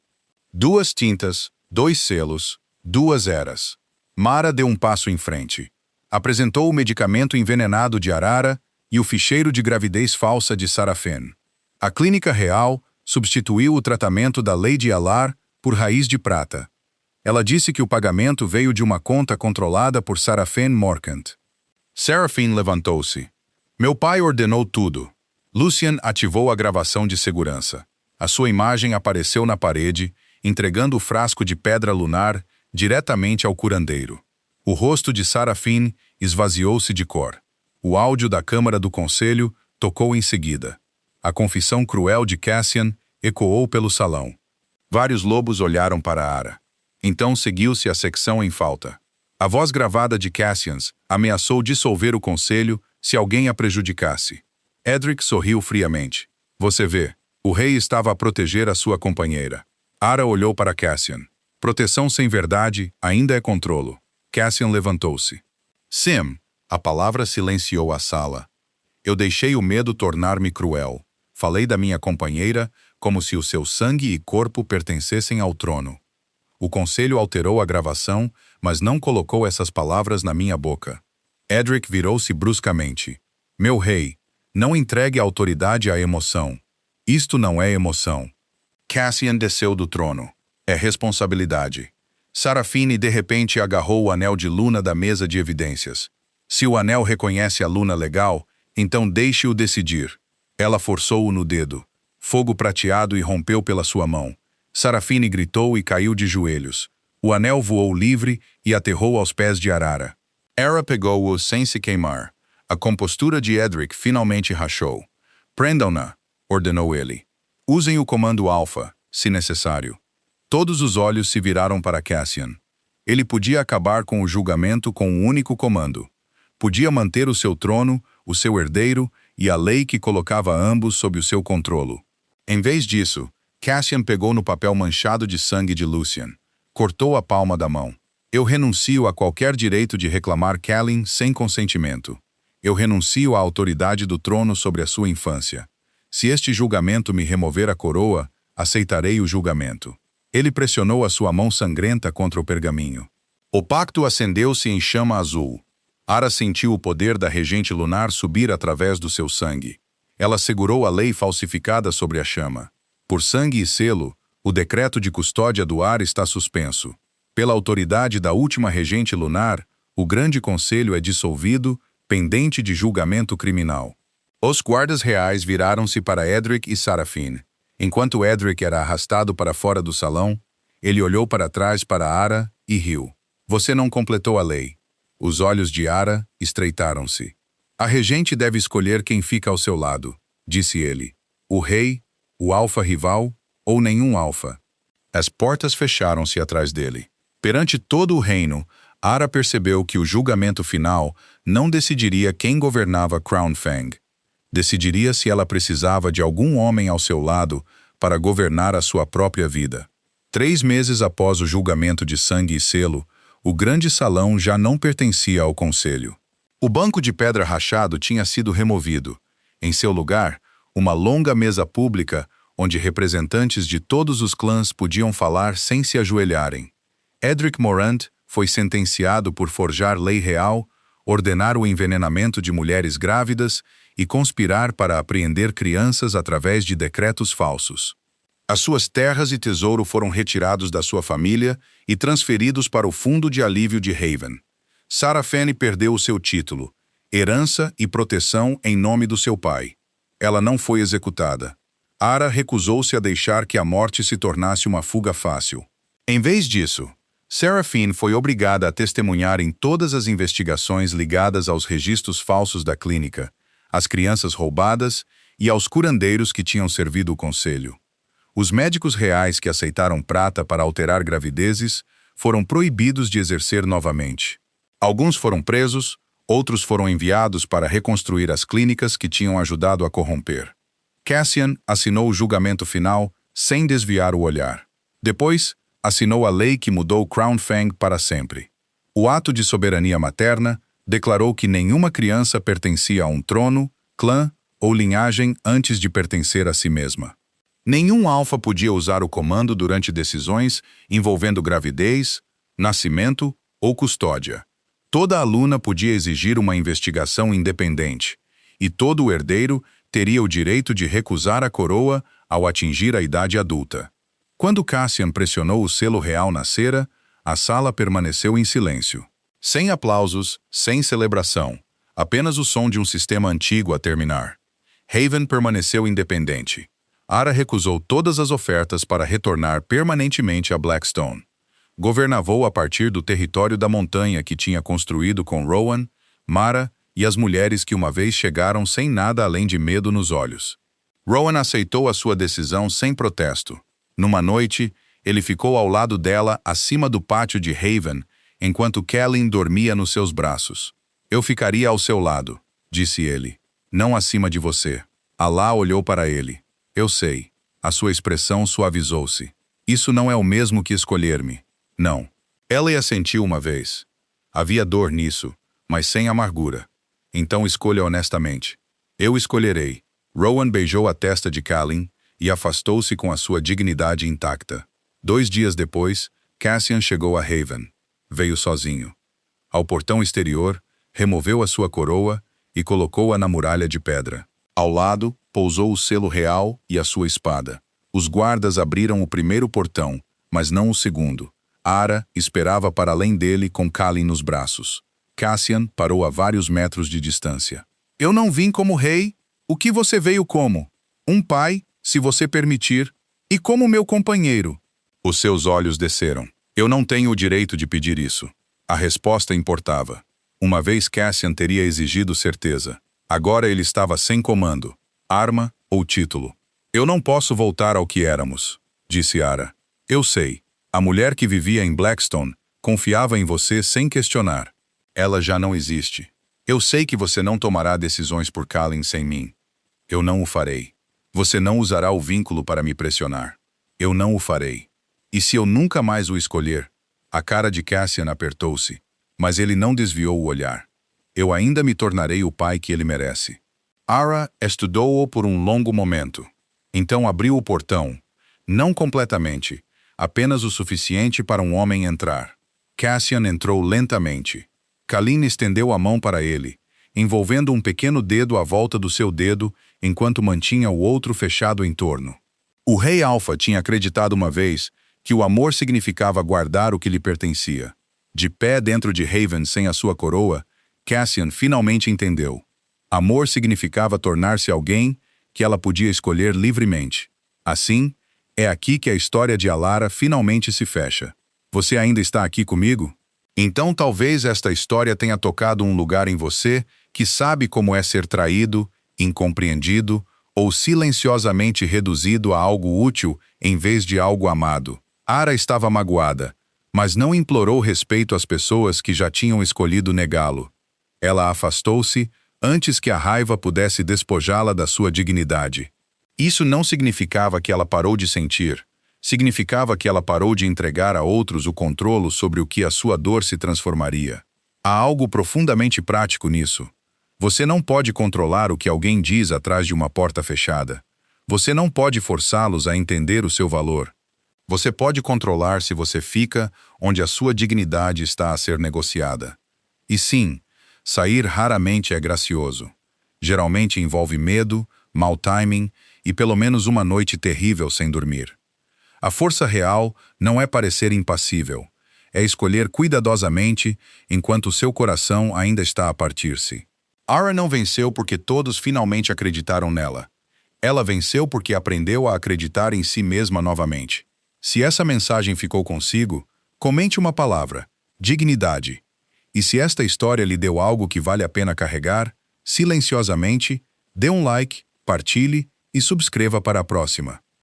2 tintas, 2 selos, 2 eras. Mara deu um passo em frente. Apresentou o medicamento envenenado de Arara e o ficheiro de gravidez falsa de Sarafin. A clínica real substituiu o tratamento da Lady Alar por raiz de prata. Ela disse que o pagamento veio de uma conta controlada por Sarafin Morcant. Sarafin levantou-se. Meu pai ordenou tudo. Lucien ativou a gravação de segurança. A sua imagem apareceu na parede, entregando o frasco de pedra lunar diretamente ao curandeiro. O rosto de Sarafin esvaziou-se de cor. O áudio da Câmara do Conselho tocou em seguida. A confissão cruel de Cassian ecoou pelo salão. Vários lobos olharam para Ara. Então seguiu-se a secção em falta. A voz gravada de Cassian ameaçou dissolver o conselho se alguém a prejudicasse. Edric sorriu friamente. Você vê, o rei estava a proteger a sua companheira. Ara olhou para Cassian. Proteção sem verdade ainda é controlo. Cassian levantou-se. Sim, a palavra silenciou a sala. Eu deixei o medo tornar-me cruel. Falei da minha companheira como se o seu sangue e corpo pertencessem ao trono. O conselho alterou a gravação, mas não colocou essas palavras na minha boca. Edric virou-se bruscamente. Meu rei, não entregue a autoridade à emoção. Isto não é emoção. Cassian desceu do trono. É responsabilidade. Sarafine de repente agarrou o anel de Luna da mesa de evidências. Se o anel reconhece a Luna legal, então deixe-o decidir. Ela forçou-o no dedo. Fogo prateado irrompeu pela sua mão. Sarafine gritou e caiu de joelhos. O anel voou livre e aterrou aos pés de Arara. Era pegou-o sem se queimar. A compostura de Edric finalmente rachou. Prendam-na, ordenou ele. Usem o comando Alpha, se necessário. Todos os olhos se viraram para Cassian. Ele podia acabar com o julgamento com um único comando. Podia manter o seu trono, o seu herdeiro e a lei que colocava ambos sob o seu controlo. Em vez disso, Cassian pegou no papel manchado de sangue de Lucien. Cortou a palma da mão. Eu renuncio a qualquer direito de reclamar Catelyn sem consentimento. Eu renuncio à autoridade do trono sobre a sua infância. Se este julgamento me remover a coroa, aceitarei o julgamento. Ele pressionou a sua mão sangrenta contra o pergaminho. O pacto acendeu-se em chama azul. Ara sentiu o poder da regente lunar subir através do seu sangue. Ela segurou a lei falsificada sobre a chama. Por sangue e selo, o decreto de custódia do ar está suspenso. Pela autoridade da última regente lunar, o Grande Conselho é dissolvido, pendente de julgamento criminal. Os guardas reais viraram-se para Edric e Sarafine. Enquanto Edric era arrastado para fora do salão, ele olhou para trás para Ara e riu. Você não completou a lei. Os olhos de Ara estreitaram-se. A regente deve escolher quem fica ao seu lado, disse ele. O rei, o alfa rival ou nenhum alfa. As portas fecharam-se atrás dele. Perante todo o reino, Ara percebeu que o julgamento final não decidiria quem governava Crown Fang. Decidiria se ela precisava de algum homem ao seu lado para governar a sua própria vida. 3 meses após o julgamento de sangue e selo, o grande salão já não pertencia ao conselho. O banco de pedra rachado tinha sido removido. Em seu lugar, uma longa mesa pública onde representantes de todos os clãs podiam falar sem se ajoelharem. Edric Morant foi sentenciado por forjar lei real, ordenar o envenenamento de mulheres grávidas e conspirar para apreender crianças através de decretos falsos. As suas terras e tesouro foram retirados da sua família e transferidos para o Fundo de Alívio de Haven. Sarafine perdeu o seu título, herança e proteção em nome do seu pai. Ela não foi executada. Ara recusou-se a deixar que a morte se tornasse uma fuga fácil. Em vez disso, Sarafine foi obrigada a testemunhar em todas as investigações ligadas aos registros falsos da clínica, às crianças roubadas e aos curandeiros que tinham servido o conselho. Os médicos reais que aceitaram prata para alterar gravidezes foram proibidos de exercer novamente. Alguns foram presos, outros foram enviados para reconstruir as clínicas que tinham ajudado a corromper. Cassian assinou o julgamento final sem desviar o olhar. Depois, assinou a lei que mudou Crown Fang para sempre. O ato de soberania materna declarou que nenhuma criança pertencia a um trono, clã ou linhagem antes de pertencer a si mesma. Nenhum alfa podia usar o comando durante decisões envolvendo gravidez, nascimento ou custódia. Toda aluna podia exigir uma investigação independente, e todo herdeiro teria o direito de recusar a coroa ao atingir a idade adulta. Quando Cassian pressionou o selo real na cera, a sala permaneceu em silêncio. Sem aplausos, sem celebração, apenas o som de um sistema antigo a terminar. Haven permaneceu independente. Ara recusou todas as ofertas para retornar permanentemente a Blackstone. Governavou a partir do território da montanha que tinha construído com Rowan, Mara e as mulheres que uma vez chegaram sem nada além de medo nos olhos. Rowan aceitou a sua decisão sem protesto. Numa noite, ele ficou ao lado dela acima do pátio de Haven, enquanto Catelyn dormia nos seus braços. Eu ficaria ao seu lado, disse ele, não acima de você. Alá olhou para ele. Eu sei. A sua expressão suavizou-se. Isso não é o mesmo que escolher-me. Não. Ela assentiu uma vez. Havia dor nisso, mas sem amargura. Então escolha honestamente. Eu escolherei. Rowan beijou a testa de Catelyn e afastou-se com a sua dignidade intacta. 2 dias depois, Cassian chegou a Haven. Veio sozinho. Ao portão exterior, removeu a sua coroa e colocou-a na muralha de pedra. Ao lado, pousou o selo real e a sua espada. Os guardas abriram o primeiro portão, mas não o segundo. Ara esperava para além dele com Kalin nos braços. Cassian parou a vários metros de distância. Eu não vim como rei. O que você veio como? Um pai, se você permitir, e como meu companheiro. Os seus olhos desceram. Eu não tenho o direito de pedir isso. A resposta importava. Uma vez Cassian teria exigido certeza. Agora ele estava sem comando, arma ou título. Eu não posso voltar ao que éramos, disse Ara. Eu sei. A mulher que vivia em Blackstone confiava em você sem questionar. Ela já não existe. Eu sei que você não tomará decisões por Kalin sem mim. Eu não o farei. Você não usará o vínculo para me pressionar. Eu não o farei. E se eu nunca mais o escolher? A cara de Cassian apertou-se, mas ele não desviou o olhar. Eu ainda me tornarei o pai que ele merece. Ara estudou-o por um longo momento. Então abriu o portão, não completamente, apenas o suficiente para um homem entrar. Cassian entrou lentamente. Kalin estendeu a mão para ele, envolvendo um pequeno dedo à volta do seu dedo, enquanto mantinha o outro fechado em torno. O rei Alpha tinha acreditado uma vez que o amor significava guardar o que lhe pertencia. De pé dentro de Haven sem a sua coroa, Cassian finalmente entendeu. Amor significava tornar-se alguém que ela podia escolher livremente. Assim, é aqui que a história de Alara finalmente se fecha. Você ainda está aqui comigo? Então talvez esta história tenha tocado um lugar em você que sabe como é ser traído, incompreendido ou silenciosamente reduzido a algo útil em vez de algo amado. Ara estava magoada, mas não implorou respeito às pessoas que já tinham escolhido negá-lo. Ela afastou-se antes que a raiva pudesse despojá-la da sua dignidade. Isso não significava que ela parou de sentir. Significava que ela parou de entregar a outros o controle sobre o que a sua dor se transformaria. Há algo profundamente prático nisso. Você não pode controlar o que alguém diz atrás de uma porta fechada. Você não pode forçá-los a entender o seu valor. Você pode controlar se você fica onde a sua dignidade está a ser negociada. E sim, sair raramente é gracioso. Geralmente envolve medo, mau timing e pelo menos uma noite terrível sem dormir. A força real não é parecer impassível, é escolher cuidadosamente enquanto seu coração ainda está a partir-se. Ara não venceu porque todos finalmente acreditaram nela. Ela venceu porque aprendeu a acreditar em si mesma novamente. Se essa mensagem ficou consigo, comente uma palavra: dignidade. E se esta história lhe deu algo que vale a pena carregar, silenciosamente, dê um like, partilhe e subscreva para a próxima.